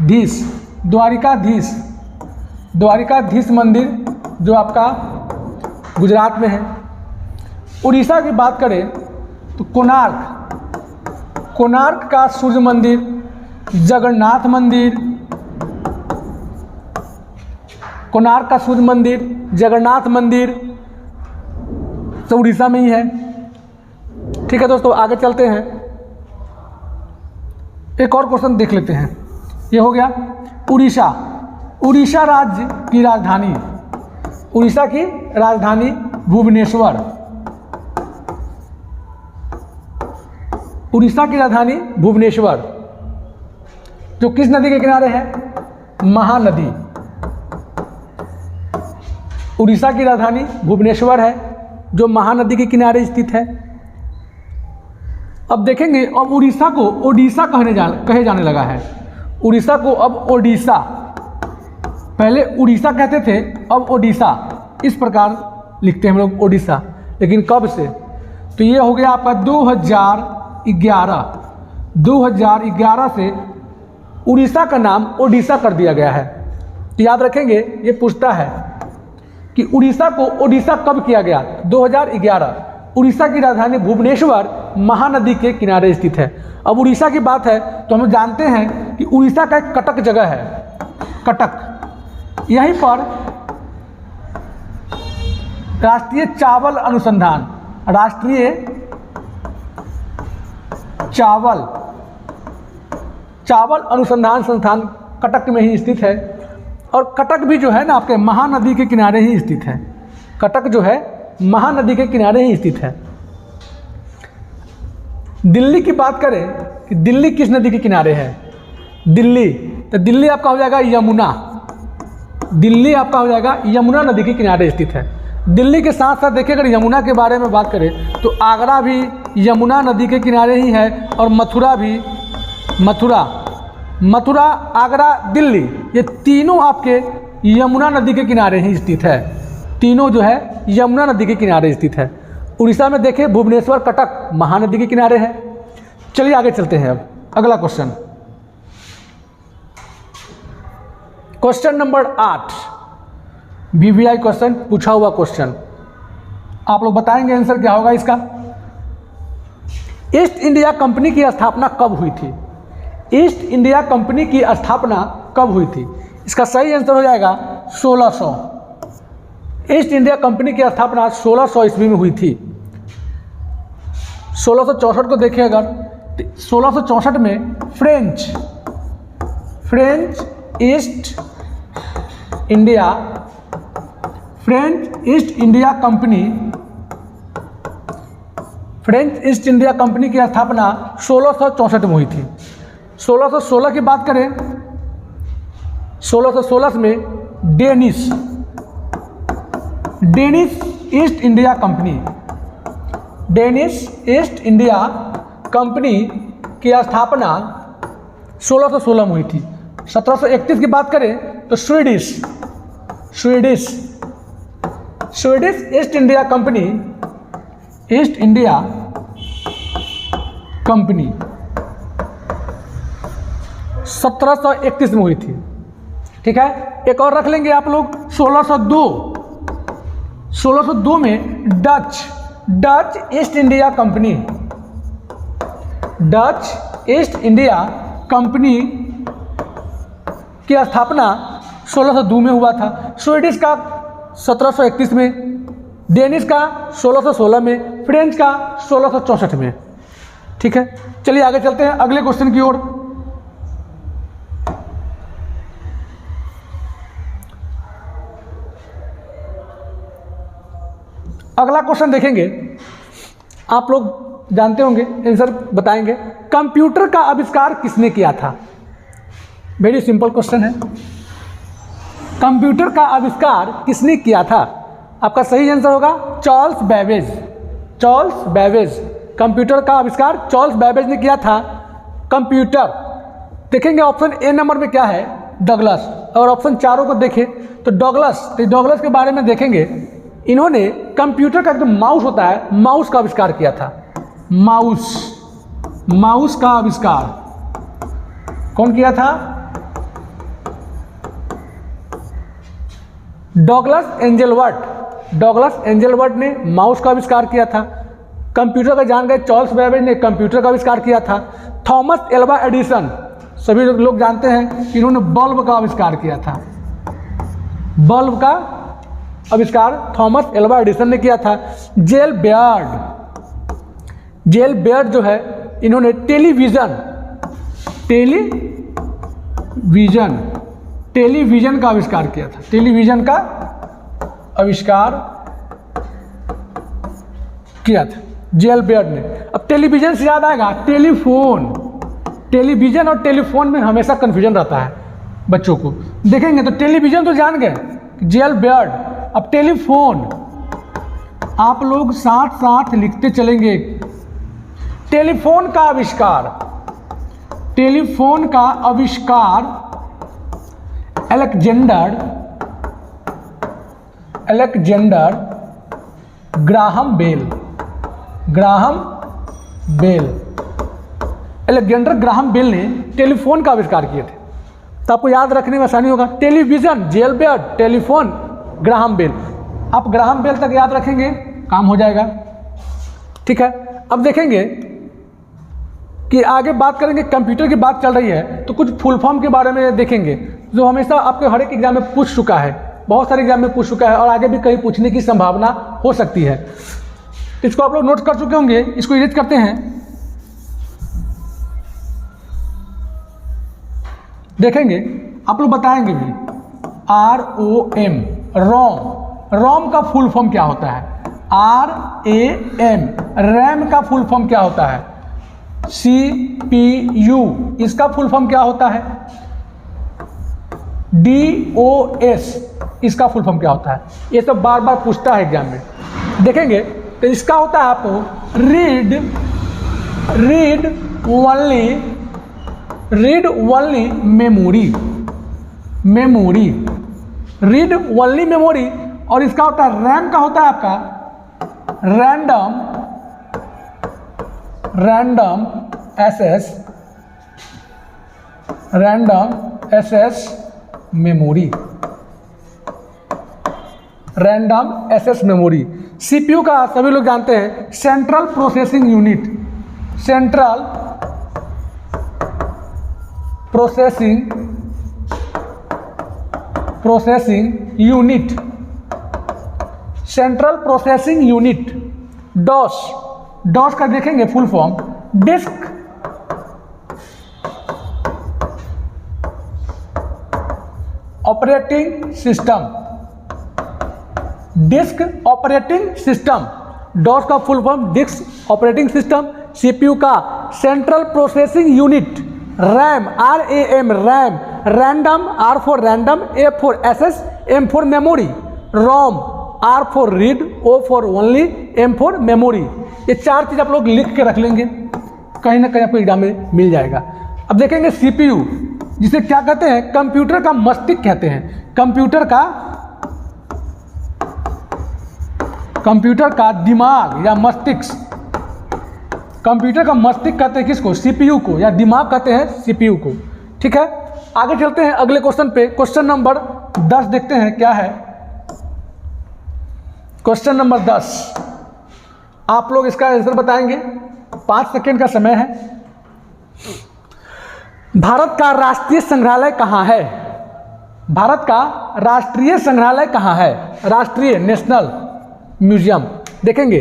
धीश, द्वारिकाधीश, द्वारिकाधीश मंदिर जो आपका गुजरात में है। उड़ीसा की बात करें तो कोणार्क, कोणार्क का सूर्य मंदिर, जगन्नाथ मंदिर, कोणार्क का सूर्य मंदिर, जगन्नाथ मंदिर तो उड़ीसा में ही है। ठीक है दोस्तों, आगे चलते हैं, एक और क्वेश्चन देख लेते हैं। ये हो गया उड़ीसा, उड़ीसा राज्य की राजधानी, उड़ीसा की राजधानी भुवनेश्वर, उड़ीसा की राजधानी भुवनेश्वर जो किस नदी के किनारे है? महानदी। उड़ीसा की राजधानी भुवनेश्वर है जो महानदी के किनारे स्थित है। अब देखेंगे, अब उड़ीसा को ओडिशा कहे जाने लगा है। उड़ीसा को अब ओडिशा, पहले उड़ीसा कहते थे, अब ओडिशा, इस प्रकार लिखते हैं हम लोग ओडिशा। लेकिन कब से? तो ये हो गया आपका 2011 से उड़ीसा का नाम ओडिशा कर दिया गया है। तो याद रखेंगे, ये पूछता है कि उड़ीसा को ओडिशा कब किया गया? 2011। उड़ीसा की राजधानी भुवनेश्वर महानदी के किनारे स्थित है। अब उड़ीसा की बात है तो हम जानते हैं कि उड़ीसा का एक कटक जगह है, कटक, यहीं पर राष्ट्रीय चावल अनुसंधान, राष्ट्रीय चावल अनुसंधान संस्थान कटक में ही स्थित है। और कटक भी जो है ना आपके महानदी के किनारे ही स्थित है। कटक जो है महानदी के किनारे ही स्थित है। दिल्ली की बात करें कि दिल्ली किस नदी के किनारे है? दिल्ली, तो दिल्ली आपका हो जाएगा यमुना, दिल्ली आपका हो जाएगा यमुना नदी के किनारे स्थित है। दिल्ली के साथ साथ देखिए, अगर यमुना के बारे में बात करें तो आगरा भी यमुना नदी के किनारे ही है, और मथुरा भी, मथुरा, आगरा, दिल्ली, ये तीनों आपके यमुना नदी के किनारे ही स्थित है। तीनों जो है यमुना नदी के किनारे स्थित है। उड़ीसा में देखिए भुवनेश्वर, कटक महानदी के किनारे है। चलिए आगे चलते हैं। अब अगला question, question number 8, VVI question, पूछा हुआ क्वेश्चन। आप लोग बताएंगे आंसर क्या होगा इसका। ईस्ट इंडिया कंपनी की स्थापना कब हुई थी? ईस्ट इंडिया कंपनी की स्थापना कब हुई थी? इसका सही आंसर हो जाएगा 1600। ईस्ट इंडिया कंपनी की स्थापना 1600 ईस्वी में हुई थी। 1664 को देखें अगर, 1664 में फ्रेंच ईस्ट इंडिया कंपनी की स्थापना 1664 में हुई थी। 1616 की बात करें, 1616 में डेनिश ईस्ट इंडिया कंपनी की स्थापना 1616 में हुई थी। 1731 की बात करें तो स्वीडिश ईस्ट इंडिया कंपनी 1731 में हुई थी। ठीक है, एक और रख लेंगे आप लोग, 1602 में डच ईस्ट इंडिया कंपनी की स्थापना 1602 में हुआ था। स्वीडिश का 1731 में, डेनिश का 1616 में, फ्रेंच का 1664 में। ठीक है, चलिए आगे चलते हैं अगले क्वेश्चन की ओर। अगला क्वेश्चन देखेंगे, आप लोग जानते होंगे, आंसर बताएंगे। कंप्यूटर का आविष्कार किसने किया था? वेरी सिंपल क्वेश्चन है। कंप्यूटर का आविष्कार किसने किया था? आपका सही आंसर होगा चार्ल्स बैबेज। कंप्यूटर का आविष्कार चार्ल्स बैबेज ने किया था। कंप्यूटर देखेंगे, ऑप्शन ए नंबर में क्या है? डगलस। और ऑप्शन चारों को देखें तो डगलस के बारे में देखेंगे। इन्होंने कंप्यूटर का जो माउस होता है, माउस का आविष्कार किया था। माउस का आविष्कार कौन किया था? डॉगलस एंजेलवर्ट ने माउस का आविष्कार किया था। कंप्यूटर का जान गए चार्ल्स बेबेज ने कंप्यूटर का आविष्कार किया था। थॉमस एल्वा एडिसन, सभी लोग जानते हैं कि इन्होंने बल्ब का आविष्कार किया था। बल्ब का आविष्कार थॉमस एल्वा एडिसन ने किया था। जेल बेयर्ड जो है, इन्होंने टेलीविजन का आविष्कार किया था। टेलीविजन का आविष्कार किया था जेल बेयर्ड ने। अब टेलीविजन से याद आएगा टेलीफोन। टेलीविजन और टेलीफोन में हमेशा कंफ्यूजन रहता है बच्चों को। देखेंगे तो टेलीविजन तो जान गए, जेल बेयर्ड। अब टेलीफोन आप लोग साथ साथ लिखते चलेंगे। टेलीफोन का आविष्कार अलेक्जेंडर ग्राहम बेल ने टेलीफोन का आविष्कार किए थे। तो आपको याद रखने में आसानी होगा। टेलीविजन जेल बेयर्ड, टेलीफोन ग्राहम बेल। आप ग्राहम बेल तक याद रखेंगे, काम हो जाएगा। ठीक है, अब देखेंगे कि आगे बात करेंगे। कंप्यूटर की बात चल रही है तो कुछ फुल फॉर्म के बारे में देखेंगे, जो हमेशा आपके हर एक एग्जाम में पूछ चुका है, बहुत सारे एग्जाम में पूछ चुका है और आगे भी कहीं पूछने की संभावना हो सकती है। तो इसको आप लोग नोट कर चुके होंगे। इसको इरेज करते हैं। देखेंगे, आप लोग बताएंगे भी। ROM, रोम का फुल फॉर्म क्या होता है? RAM, रैम का फुल फॉर्म क्या होता है? CPU, इसका फुल फॉर्म क्या होता है? DOS, इसका फुल फॉर्म क्या होता है? ये सब बार बार पूछता है एग्जाम में। देखेंगे तो इसका होता है आपको रीड ओनली मेमोरी। और इसका होता है रैम का होता है आपका रैंडम एक्सेस मेमोरी। सीपीयू का सभी लोग जानते हैं सेंट्रल प्रोसेसिंग यूनिट। डॉस का देखेंगे full form disk operating system. DOS का full form disk operating system. CPU का central processing unit. RAM RAM, random R for random, A for access, M for memory. ROM R for read, O for only, M for memory. ये चार चीज आप लोग लिख के रख लेंगे, कहीं ना कहीं आपको एग्जाम में मिल जाएगा। अब देखेंगे सीपीयू, जिसे क्या कहते हैं? कंप्यूटर का मस्तिष्क कहते हैं। कंप्यूटर का दिमाग या मस्तिष्क। कंप्यूटर का मस्तिष्क कहते हैं किसको? सीपीयू को, या दिमाग कहते हैं सीपीयू को। ठीक है, आगे चलते हैं अगले क्वेश्चन पे। क्वेश्चन नंबर 10 देखते हैं क्या है। क्वेश्चन नंबर 10, आप लोग इसका आंसर बताएंगे। 5 सेकेंड का समय है। भारत का राष्ट्रीय संग्रहालय कहाँ है? भारत का राष्ट्रीय संग्रहालय कहाँ है? राष्ट्रीय नेशनल म्यूजियम। देखेंगे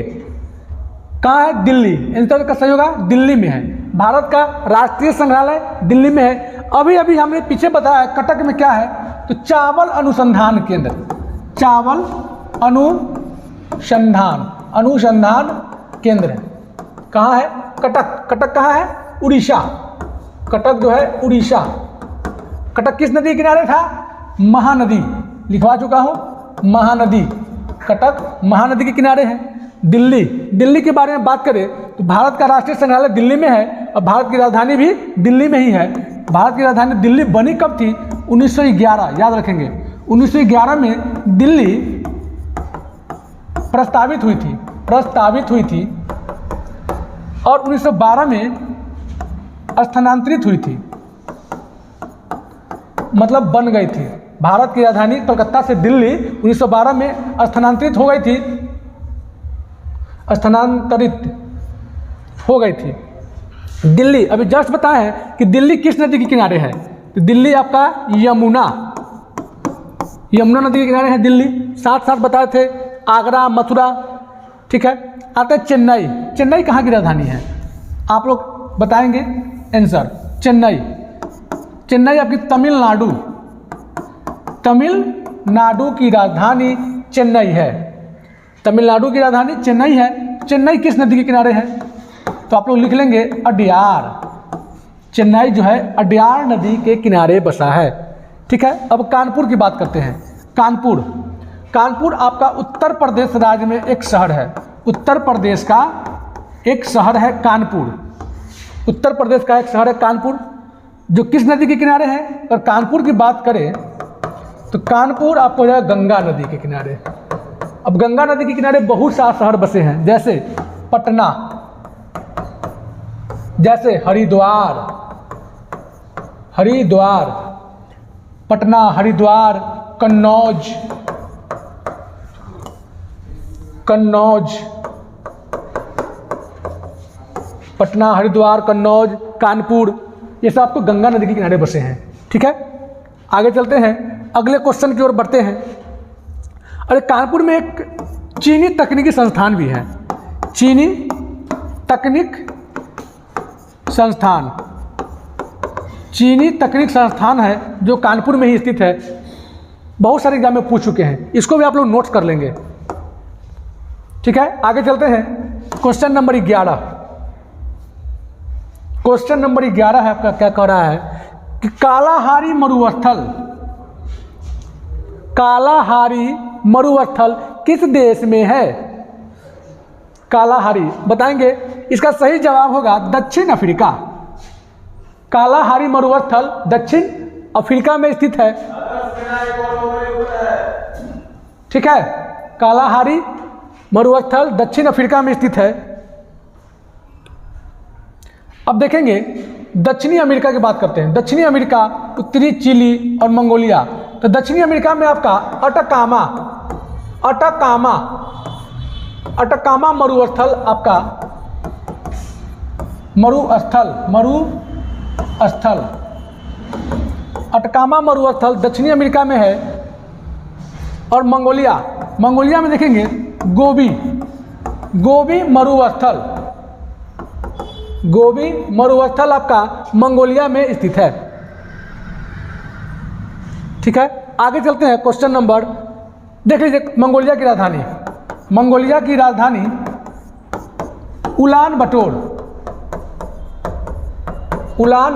कहाँ है? दिल्ली। आंसर का सही होगा दिल्ली में है। भारत का राष्ट्रीय संग्रहालय दिल्ली में है। अभी अभी हमने पीछे बताया कटक में क्या है, तो चावल अनुसंधान केंद्र। चावल अनुसंधान केंद्र कहाँ है? कटक। कटक कहाँ है? उड़ीसा। कटक जो है उड़ीसा। कटक किस नदी के किनारे था? महानदी। लिखवा चुका हूँ, महानदी। कटक महानदी के किनारे है। दिल्ली के बारे में बात करें तो भारत का राष्ट्रीय संग्रहालय दिल्ली में है और भारत की राजधानी भी दिल्ली में ही है। भारत की राजधानी दिल्ली बनी कब थी? 1911, याद रखेंगे। 1911 में दिल्ली प्रस्तावित हुई थी और 1912 में स्थानांतरित हुई थी, मतलब बन गई थी। भारत की राजधानी कलकत्ता से दिल्ली 1912 में स्थानांतरित हो गई थी। दिल्ली अभी जस्ट बताए हैं कि दिल्ली किस नदी के किनारे है, तो दिल्ली आपका यमुना नदी के किनारे है दिल्ली। साथ साथ बताए थे आगरा, मथुरा, ठीक है। आते हैं चेन्नई कहाँ की राजधानी है, आप लोग बताएंगे आंसर। चेन्नई आपकी तमिलनाडु की राजधानी चेन्नई है। तमिलनाडु की राजधानी चेन्नई है। चेन्नई किस नदी के किनारे है, तो आप लोग लिख लेंगे अड्यार। चेन्नई जो है अड्यार नदी के किनारे बसा है, ठीक है। अब कानपुर की बात करते हैं। कानपुर आपका उत्तर प्रदेश राज्य में एक शहर है। उत्तर प्रदेश का एक शहर है कानपुर। उत्तर प्रदेश का एक शहर है कानपुर, जो किस नदी के किनारे है। और कानपुर की बात करें तो कानपुर आपको जो है गंगा नदी के किनारे। अब गंगा नदी के किनारे बहुत सारे शहर बसे हैं, जैसे पटना, जैसे हरिद्वार, पटना, हरिद्वार, कन्नौज, पटना, हरिद्वार, कन्नौज, कानपुर, ये सब आपको गंगा नदी के किनारे बसे हैं, ठीक है। आगे चलते हैं, अगले क्वेश्चन की ओर बढ़ते हैं। अरे कानपुर में एक चीनी तकनीकी संस्थान भी है। चीनी तकनीक संस्थान है जो कानपुर में ही स्थित है। बहुत सारे एग्जाम में पूछ चुके हैं, इसको भी आप लोग नोट्स कर लेंगे, ठीक है। आगे चलते हैं, क्वेश्चन नंबर 11। क्वेश्चन नंबर 11 है आपका, क्या कह रहा है कि कालाहारी मरुस्थल किस देश में है। कालाहारी बताएंगे, इसका सही जवाब होगा दक्षिण अफ्रीका। कालाहारी मरुस्थल दक्षिण अफ्रीका में स्थित है, ठीक है। कालाहारी मरुस्थल दक्षिण अफ्रीका में स्थित है। अब देखेंगे दक्षिणी अमेरिका की बात करते हैं। दक्षिणी अमेरिका, उत्तरी चिली और मंगोलिया। तो दक्षिणी अमेरिका में आपका अटकामा मरुस्थल, आपका अटकामा मरुस्थल दक्षिणी अमेरिका में है। और मंगोलिया में देखेंगे गोबी मरुस्थल आपका मंगोलिया में स्थित है, ठीक है। आगे चलते हैं, क्वेश्चन नंबर देख लीजिए। मंगोलिया की राजधानी उलान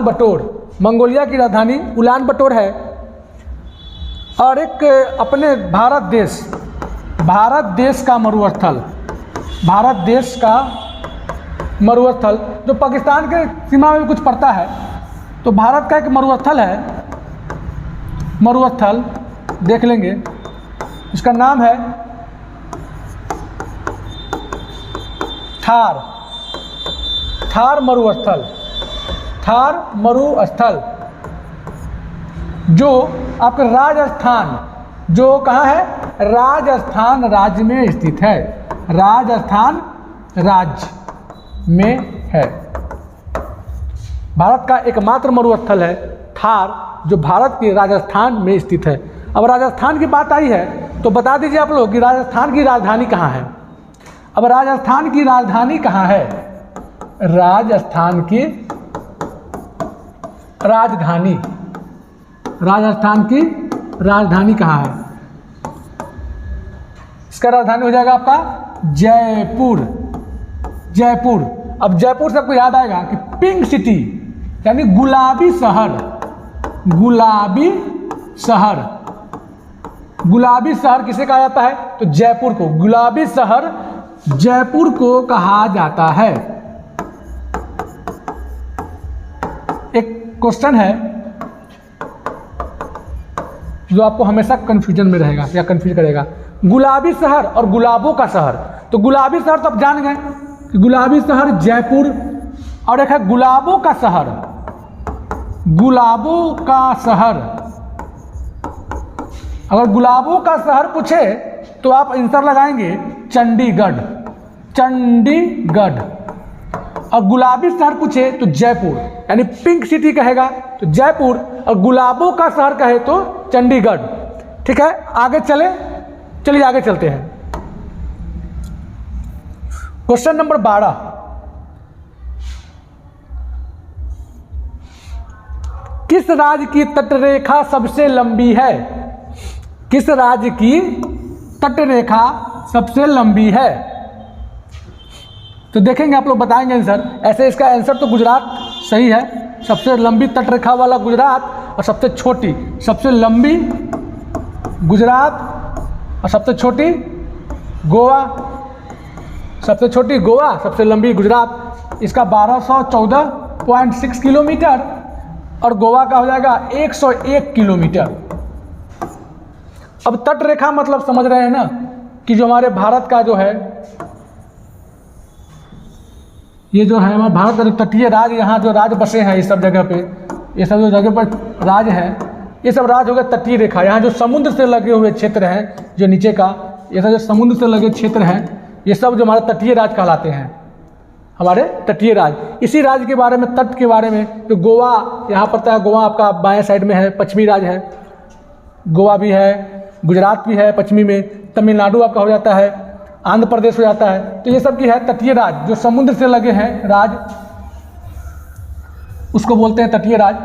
बटोर। मंगोलिया की राजधानी उलान बटोर है। और एक अपने भारत देश का मरुस्थल जो पाकिस्तान के सीमा में कुछ पड़ता है, तो भारत का एक मरुस्थल देख लेंगे, इसका नाम है थार मरुस्थल, जो आपका राजस्थान, जो कहाँ है, राजस्थान राज्य में स्थित है। राजस्थान राज्य में है। भारत का एकमात्र मरुस्थल है थार, जो भारत के राजस्थान में स्थित है। अब राजस्थान की बात आई है तो बता दीजिए आप लोग कि राजस्थान की राजधानी कहाँ है। अब राजस्थान की राजधानी कहाँ है, राजस्थान की राजधानी कहाँ है, इसका राजधानी हो जाएगा आपका जयपुर। अब जयपुर से आपको याद आएगा कि पिंक सिटी यानी गुलाबी शहर किसे कहा जाता है, तो जयपुर को। गुलाबी शहर जयपुर को कहा जाता है। एक क्वेश्चन है जो आपको हमेशा कंफ्यूजन में रहेगा या कंफ्यूज करेगा, गुलाबी शहर और गुलाबों का शहर। तो गुलाबी शहर तो आप जान गए कि गुलाबी शहर जयपुर, और एक है गुलाबों का शहर अगर गुलाबों का शहर पूछे तो आप आंसर लगाएंगे चंडीगढ़, चंडीगढ़। और गुलाबी शहर पूछे तो जयपुर, यानी पिंक सिटी कहेगा तो जयपुर, और गुलाबों का शहर कहे तो चंडीगढ़। ठीक है, आगे चलिए आगे चलते हैं। क्वेश्चन नंबर 12, किस राज्य की तटरेखा सबसे लंबी है? किस राज्य की तटरेखा सबसे लंबी है? तो देखेंगे, आप लोग बताएंगे आंसर। ऐसे इसका आंसर तो गुजरात सही है, सबसे लंबी तटरेखा वाला गुजरात, और सबसे छोटी, सबसे लंबी गुजरात और सबसे छोटी गोवा, सबसे छोटी गोवा, सबसे लंबी गुजरात। इसका 1214.6 किलोमीटर और गोवा का हो जाएगा 101 किलोमीटर। अब तट रेखा मतलब समझ रहे हैं ना कि जो हमारे भारत का जो है, ये जो है हमारे भारत का जो तटीय राज्य, यहाँ जो राज्य बसे हैं इस सब जगह पे, ये सब जो जगह पर राज्य है, ये सब राज्य हो गया तटीय रेखा। यहाँ जो समुद्र से लगे हुए क्षेत्र हैं, जो नीचे का ये सब जो समुद्र से लगे क्षेत्र हैं, ये सब जो हमारे तटीय राज्य कहलाते हैं, हमारे तटीय राज्य। इसी राज्य के बारे में, तट के बारे में, तो गोवा यहाँ पड़ता है, गोवा आपका बाएं साइड में है, पश्चिमी राज्य है, गोवा भी है, गुजरात भी है पश्चिमी में, तमिलनाडु आपका हो जाता है, आंध्र प्रदेश हो जाता है। तो ये सब की है तटीय राज्य, जो समुद्र से लगे हैं राज्य, उसको बोलते हैं तटीय राज्य।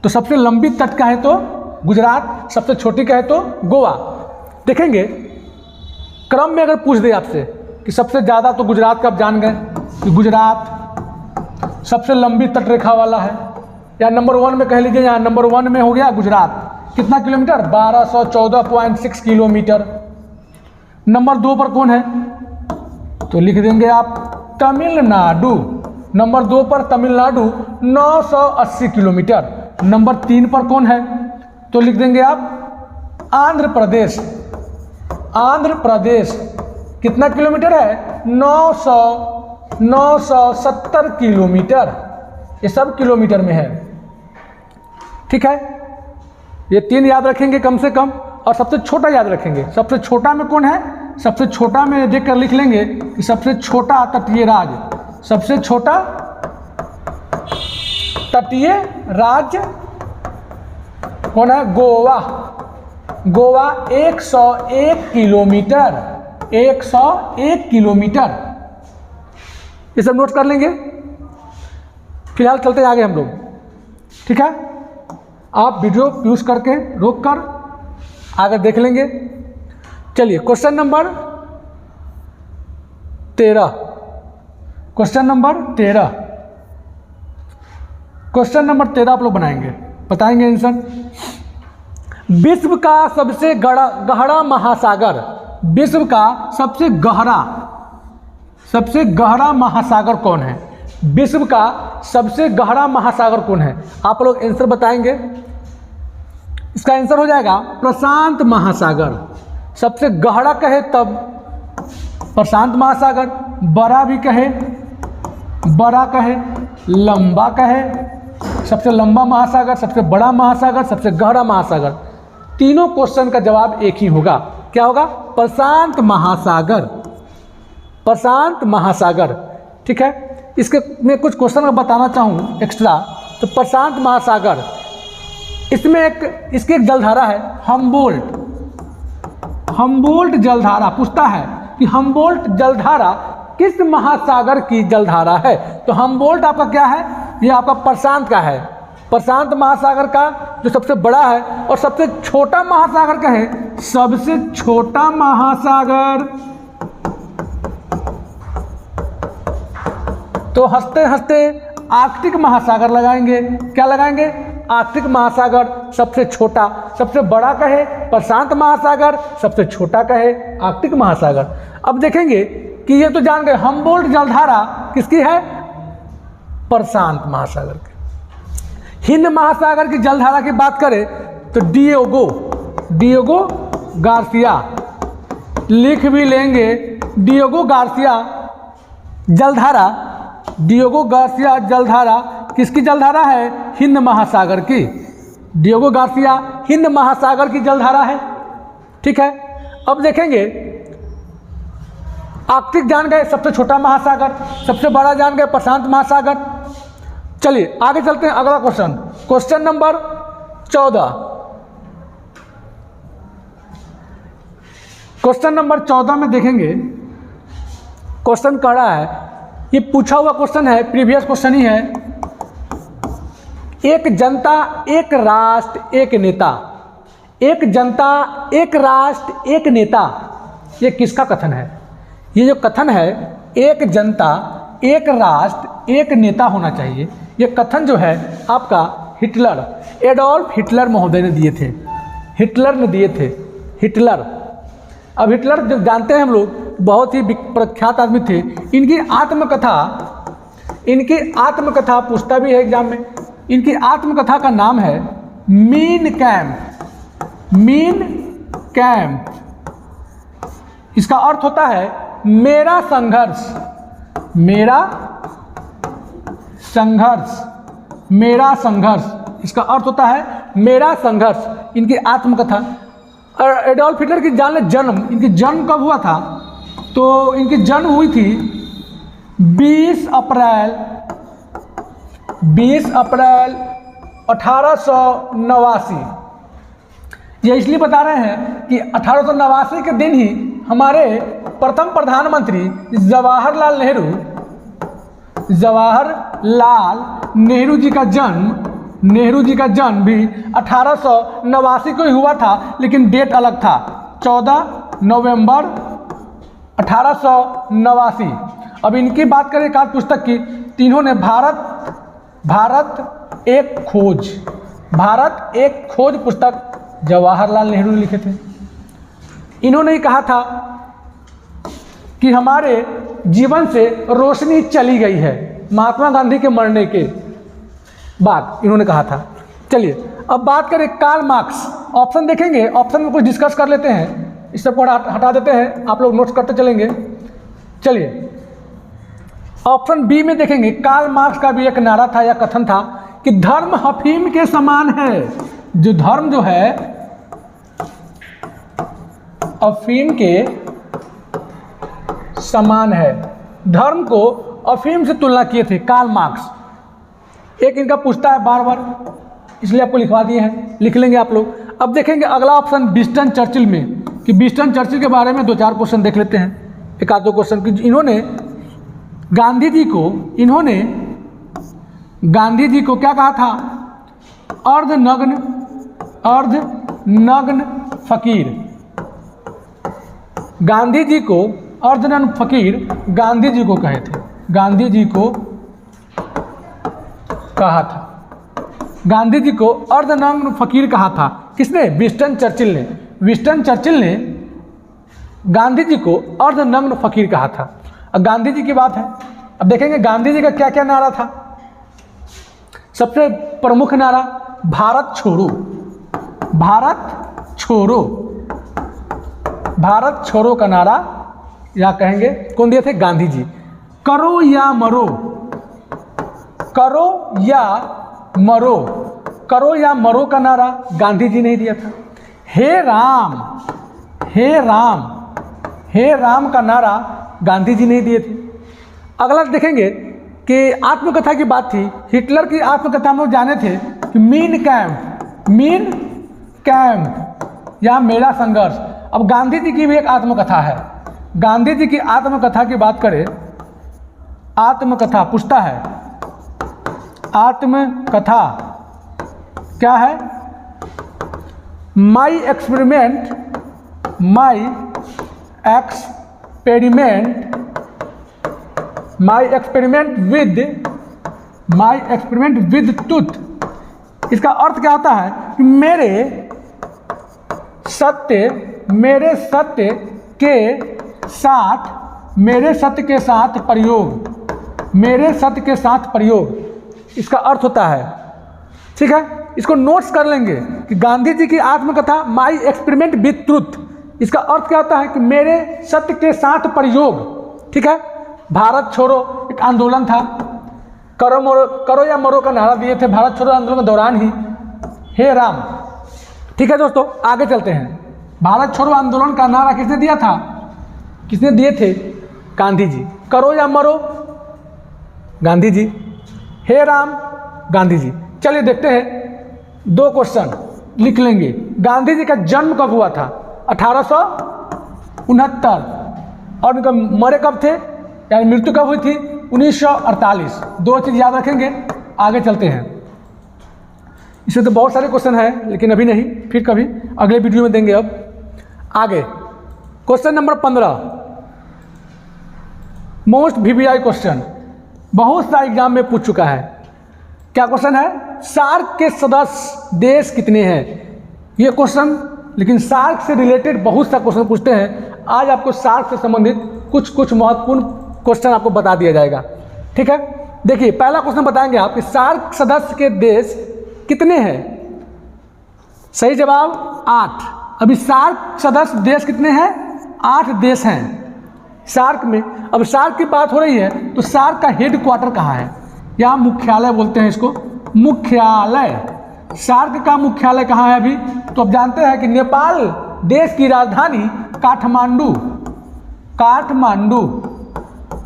तो सबसे लंबी तट का है तो गुजरात, सबसे छोटी का है तो गोवा। देखेंगे क्रम में अगर पूछ दे आपसे कि सबसे ज़्यादा, तो गुजरात का आप जान गए कि गुजरात सबसे लंबी तटरेखा वाला है, या नंबर 1 में कह लीजिए, यहाँ नंबर 1 में हो गया गुजरात। कितना किलोमीटर? 1214.6 किलोमीटर। नंबर 2 पर कौन है? तो लिख देंगे आप तमिलनाडु। नंबर 2 पर तमिलनाडु 980 किलोमीटर। नंबर 3 पर कौन है? तो लिख देंगे आप आंध्र प्रदेश। आंध्र प्रदेश कितना किलोमीटर है? 970 किलोमीटर। ये सब किलोमीटर में है। ठीक है, ये 3 याद रखेंगे कम से कम, और सबसे छोटा याद रखेंगे। सबसे छोटा में कौन है? सबसे छोटा में देखकर लिख लेंगे कि सबसे छोटा तटीय राज्य, सबसे छोटा तटीय राज्य कौन है? गोवा। Goa 101 kilometre, 101 kilometre. ये सब नोट कर लेंगे। फिलहाल चलते हैं आगे हम लोग। ठीक है, आप वीडियो यूज करके रोक कर आगे देख लेंगे। चलिए question number 13। Question number 13, question number 13 आप लोग बनाएंगे, बताएंगे आंसर। विश्व का सबसे गहरा महासागर, विश्व का सबसे गहरा महासागर कौन है? विश्व का सबसे गहरा महासागर कौन है? आप लोग आंसर बताएंगे। इसका आंसर हो जाएगा प्रशांत महासागर। सबसे गहरा कहे तब प्रशांत महासागर, बड़ा भी कहे, बड़ा कहे, लंबा कहे, सबसे लंबा महासागर, सबसे बड़ा महासागर, सबसे गहरा महासागर, तीनों क्वेश्चन का जवाब एक ही होगा। क्या होगा? प्रशांत महासागर, प्रशांत महासागर। ठीक है, इसके मैं कुछ क्वेश्चन मैं बताना चाहूँ एक्स्ट्रा। तो प्रशांत महासागर, इसमें इसकी एक जलधारा है हम्बोल्ट। हम्बोल्ट जलधारा पूछता है कि हम्बोल्ट जलधारा किस महासागर की जलधारा है? तो हम्बोल्ट आपका क्या है? ये आपका प्रशांत का है। प्रशांत महासागर का जो सबसे बड़ा है, और सबसे छोटा महासागर का है, सबसे छोटा महासागर। तो हंसते हंसते आर्कटिक महासागर लगाएंगे। क्या लगाएंगे? आर्कटिक महासागर सबसे छोटा, सबसे बड़ा कहे प्रशांत महासागर, सबसे छोटा कहे आर्कटिक महासागर। अब देखेंगे कि ये तो जान गए हम्बोल्ट जलधारा किसकी है? प्रशांत महासागर की। हिंद महासागर की जलधारा की बात करें तो डिएगो गार्सिया, लिख भी लेंगे डिएगो गार्सिया जलधारा। डिएगो गार्सिया जलधारा किसकी जलधारा है? हिंद महासागर की। डिएगो गार्सिया हिंद महासागर की जलधारा है। ठीक है, अब देखेंगे आर्कटिक जान गए, सबसे छोटा महासागर, सबसे बड़ा जान गए प्रशांत महासागर। चलिए आगे चलते हैं, अगला question, question number 14। Question number 14 में देखेंगे, क्वेश्चन कह रहा है, ये पूछा हुआ क्वेश्चन है, प्रीवियस क्वेश्चन ही है। एक जनता एक राष्ट्र एक नेता, एक जनता एक राष्ट्र एक नेता, ये किसका कथन है? ये जो कथन है एक जनता एक राष्ट्र एक नेता होना चाहिए, ये कथन जो है आपका हिटलर, एडोल्फ हिटलर महोदय ने दिए थे। हिटलर ने दिए थे, हिटलर। अब हिटलर जो जानते हैं हम लोग, बहुत ही प्रख्यात आदमी थे। इनकी आत्मकथा पूछता भी है एग्जाम में। इनकी आत्मकथा का नाम है मीन कैम्प। मीन कैम्प, इसका अर्थ होता है मेरा संघर्ष, मेरा संघर्ष, मेरा संघर्ष, इसका अर्थ होता है मेरा संघर्ष। इनकी आत्मकथा। और एडोल्फ हिटलर की जान जन्म, इनकी जन्म कब हुआ था? तो इनकी जन्म हुई थी 20 अप्रैल 1889। ये इसलिए बता रहे हैं कि 1889 के दिन ही हमारे प्रथम प्रधानमंत्री जवाहरलाल नेहरू जी का जन्म भी 1889 को ही हुआ था, लेकिन डेट अलग था, 14 नवंबर 1889। अब इनकी बात करें एकाध पुस्तक की, तीनों ने भारत एक खोज पुस्तक जवाहरलाल नेहरू ने लिखे थे। इन्होंने ही कहा था कि हमारे जीवन से रोशनी चली गई है, महात्मा गांधी के मरने के बाद इन्होंने कहा था। चलिए अब बात करें कार्ल मार्क्स। ऑप्शन देखेंगे, ऑप्शन में कुछ डिस्कस कर लेते हैं, इस सबको हटा देते हैं, आप लोग नोट्स करते चलेंगे। चलिए ऑप्शन बी में देखेंगे, कार्ल मार्क्स का भी एक नारा था या कथन था कि धर्म अफीम के समान है। जो धर्म जो है अफीम के समान है, धर्म को अफीम से तुलना किए थे कार्ल मार्क्स। एक इनका पूछता है बार बार, इसलिए आपको लिखवा दिए हैं, लिख लेंगे आप लोग। अब देखेंगे अगला ऑप्शन विंस्टन चर्चिल में, कि विंस्टन चर्चिल के बारे में 2-4 क्वेश्चन देख लेते हैं, एक आध दो क्वेश्चन की। इन्होंने गांधी जी को क्या कहा था? अर्धनग्न फकीर। गांधी जी को अर्धनग्न फकीर गांधी जी को कहे थे, गांधी जी को कहा था, गांधी जी को अर्धनग्न फकीर कहा था। किसने? विंस्टन चर्चिल ने। विंस्टन चर्चिल ने गांधी जी को अर्धनग्न फकीर कहा था। अब गांधी जी की बात है, अब देखेंगे गांधी जी का क्या क्या नारा था। सबसे प्रमुख नारा भारत छोड़ो, भारत छोड़ो, भारत छोड़ो का नारा या कहेंगे कौन दिए थे? गांधी जी। करो या मरो, करो या मरो, करो या मरो का नारा गांधी जी ने दिया था। हे राम, हे राम, हे राम का नारा गांधी जी ने दिए थे। अगला देखेंगे कि आत्मकथा की बात थी, हिटलर की आत्मकथा में जाने थे कि मीन कैम्प या मेरा संघर्ष। अब गांधी जी की भी एक आत्मकथा है। गांधी जी की आत्मकथा की बात करें, आत्मकथा पूछता है, आत्मकथा क्या है? My experiment with truth. इसका अर्थ क्या होता है कि मेरे सत्य के साथ प्रयोग, इसका अर्थ होता है। ठीक है, इसको नोट्स कर लेंगे कि गांधी जी की आत्मकथा माई एक्सपेरिमेंट विद ट्रूथ, इसका अर्थ क्या होता है कि मेरे सत्य के साथ प्रयोग। ठीक है, भारत छोड़ो एक आंदोलन था, करो या मरो का नारा दिए थे भारत छोड़ो आंदोलन के दौरान ही। हे राम। ठीक है दोस्तों, आगे चलते हैं। भारत छोड़ो आंदोलन का नारा किसने दिया था? किसने दिए थे? गांधी जी। करो या मरो, गांधी जी। हे राम, गांधी जी। चलिए देखते हैं 2 क्वेश्चन लिख लेंगे। गांधी जी का जन्म कब हुआ था? 1869। और उनका मरे कब थे, यानी मृत्यु कब हुई थी? 1948। 2 चीज़ याद रखेंगे, आगे चलते हैं। इसमें तो बहुत सारे क्वेश्चन हैं, लेकिन अभी नहीं, फिर कभी अगले वीडियो में देंगे। अब आगे question number 15, most VVI question, बहुत सा एग्जाम में पूछ चुका है। क्या क्वेश्चन है? सार्क के सदस्य देश कितने हैं? ये क्वेश्चन, लेकिन सार्क से रिलेटेड बहुत सा क्वेश्चन पूछते हैं। आज आपको सार्क से संबंधित कुछ महत्वपूर्ण क्वेश्चन आपको बता दिया जाएगा, ठीक है। देखिए पहला क्वेश्चन बताएंगे आप कि सार्क सदस्य के देश कितने हैं? सही जवाब 8। अभी सार्क सदस्य देश कितने हैं? 8 देश हैं सार्क में। अब सार्क की बात हो रही है तो सार्क का हेड क्वार्टर कहाँ है? यहाँ मुख्यालय बोलते हैं इसको, मुख्यालय। सार्क का मुख्यालय कहाँ है अभी? तो आप जानते हैं कि नेपाल देश की राजधानी काठमांडू, काठमांडू,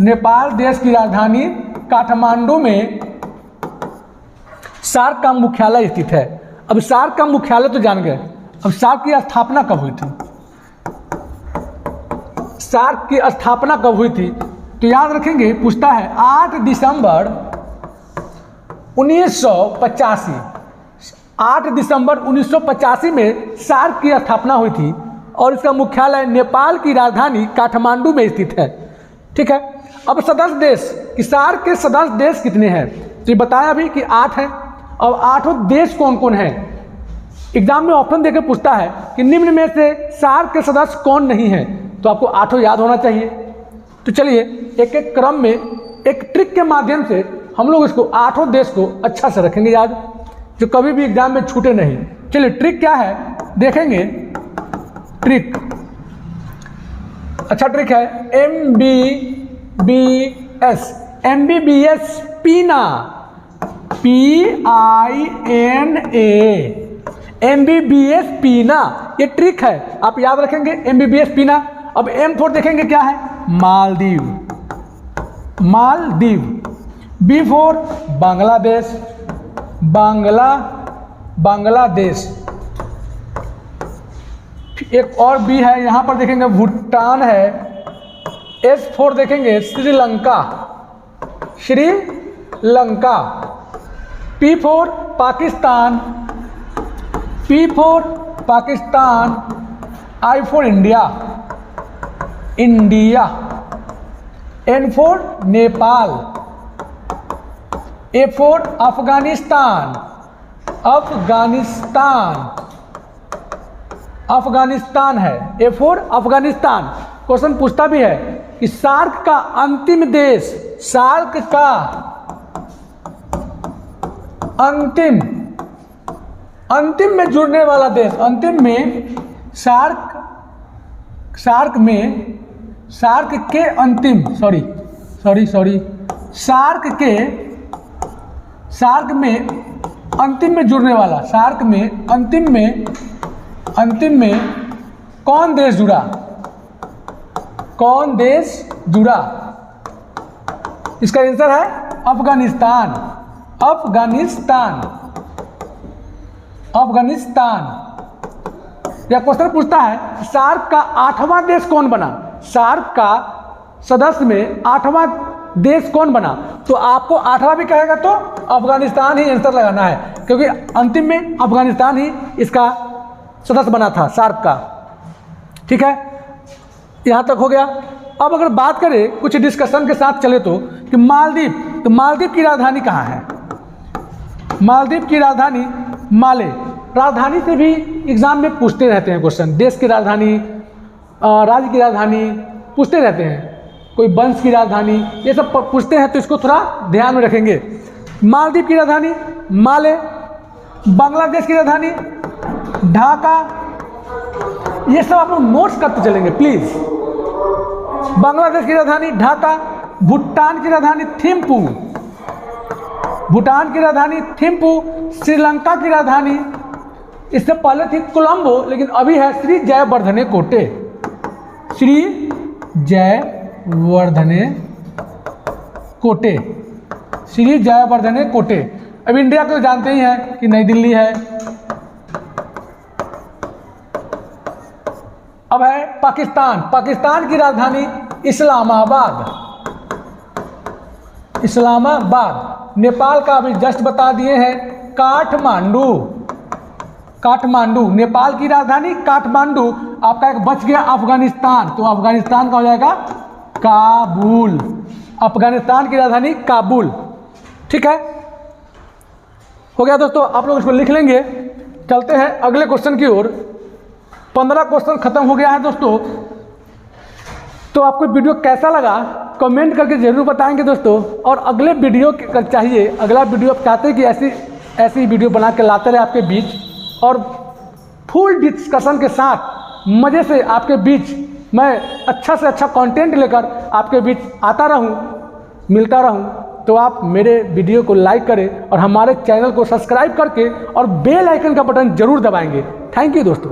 नेपाल देश की राजधानी काठमांडू में सार्क का मुख्यालय स्थित है। अब सार्क का मुख्यालय तो जान गए, अब सार्क की स्थापना कब हुई थी? सार्क की स्थापना कब हुई थी? तो याद रखेंगे, पूछता है 8 दिसंबर 1985। 8 दिसंबर 1985 में सार्क की स्थापना हुई थी और इसका मुख्यालय नेपाल की राजधानी काठमांडू में स्थित है, ठीक है। अब सदस्य देश कि सार्क के सदस्य देश कितने हैं? तो ये बताया अभी कि 8 हैं। अब 8 देश कौन कौन हैं? एग्जाम में ऑप्शन देकर पूछता है कि निम्न में से सार्क के सदस्य कौन नहीं है, तो आपको 8 याद होना चाहिए। तो चलिए एक एक क्रम में एक ट्रिक के माध्यम से हम लोग इसको 8 देश को अच्छा से रखेंगे याद, जो कभी भी एग्जाम में छूटे नहीं। चलिए ट्रिक क्या है देखेंगे। ट्रिक, अच्छा ट्रिक है MBBS पीना, PINA, MBBS पीना, ये ट्रिक है, आप याद रखेंगे MBBS पीना। अब M फोर देखेंगे क्या है? मालदीव, मालदीव। B four Bangladesh, Bangladesh. एक और B है, यहाँ पर देखेंगे भूटान है। S फोर देखेंगे Sri Lanka, Sri Lanka. P four Pakistan, P four Pakistan. I four India, India. N four Nepal, A four Afghanistan, Afghanistan, Afghanistan है। A four Afghanistan. क्वेश्चन पूछता भी है कि सार्क का अंतिम देश, सार्क का अंतिम में जुड़ने वाला देश, अंतिम में सार्क के अंतिम सार्क में अंतिम में जुड़ने वाला, सार्क में अंतिम में कौन देश जुड़ा? कौन देश जुड़ा? इसका आंसर है अफगानिस्तान, अफगानिस्तान, अफगानिस्तान। यह क्वेश्चन पूछता है सार्क का 8वां देश कौन बना? सार्क का सदस्य में 8वां देश कौन बना? तो आपको 8वां भी कहेगा तो अफगानिस्तान ही आंसर लगाना है, क्योंकि अंतिम में अफगानिस्तान ही इसका सदस्य बना था सार्क का, ठीक है। यहाँ तक हो गया। अब अगर बात करें कुछ डिस्कशन के साथ चले तो कि मालदीव, तो मालदीव की राजधानी कहाँ है? मालदीव की राजधानी माले। राजधानी से भी एग्जाम में पूछते रहते हैं क्वेश्चन, देश की राजधानी, राज्य की राजधानी पूछते रहते हैं, कोई वंश की राजधानी, ये सब पूछते हैं, तो इसको थोड़ा ध्यान में रखेंगे। मालदीव की राजधानी माले, बांग्लादेश की राजधानी ढाका, ये सब आप लोग नोट्स करते चलेंगे प्लीज। बांग्लादेश की राजधानी ढाका, भूटान की राजधानी थिम्पू, भूटान की राजधानी थिम्पू, श्रीलंका की राजधानी इससे पहले थी कोलंबो, लेकिन अभी है श्री जयवर्धने कोटे। श्री जयवर्धने कोटे, श्री जयवर्धने कोटे। अब इंडिया को जानते ही हैं कि नई दिल्ली है। अब है पाकिस्तान। पाकिस्तान की राजधानी इस्लामाबाद, इस्लामाबाद। नेपाल का अभी जस्ट बता दिए हैं काठमांडू, काठमांडू। नेपाल की राजधानी काठमांडू। आपका एक बच गया अफगानिस्तान, तो अफगानिस्तान का हो जाएगा काबुल। अफगानिस्तान की राजधानी काबुल। ठीक है, हो गया दोस्तों, आप लोग इसको लिख लेंगे। चलते हैं अगले क्वेश्चन की ओर। 15 क्वेश्चन खत्म हो गया है दोस्तों। तो आपको वीडियो कैसा लगा कमेंट करके ज़रूर बताएंगे दोस्तों। और अगले वीडियो चाहिए, अगला वीडियो आप चाहते हैं कि ऐसी वीडियो बना के लाते रहे आपके बीच, और फुल डिस्कशन के साथ मज़े से आपके बीच मैं अच्छा से अच्छा कंटेंट लेकर आपके बीच आता रहूं, मिलता रहूं। तो आप मेरे वीडियो को लाइक करें और हमारे चैनल को सब्सक्राइब करके और बेल आइकन का बटन जरूर दबाएंगे। थैंक यू दोस्तों।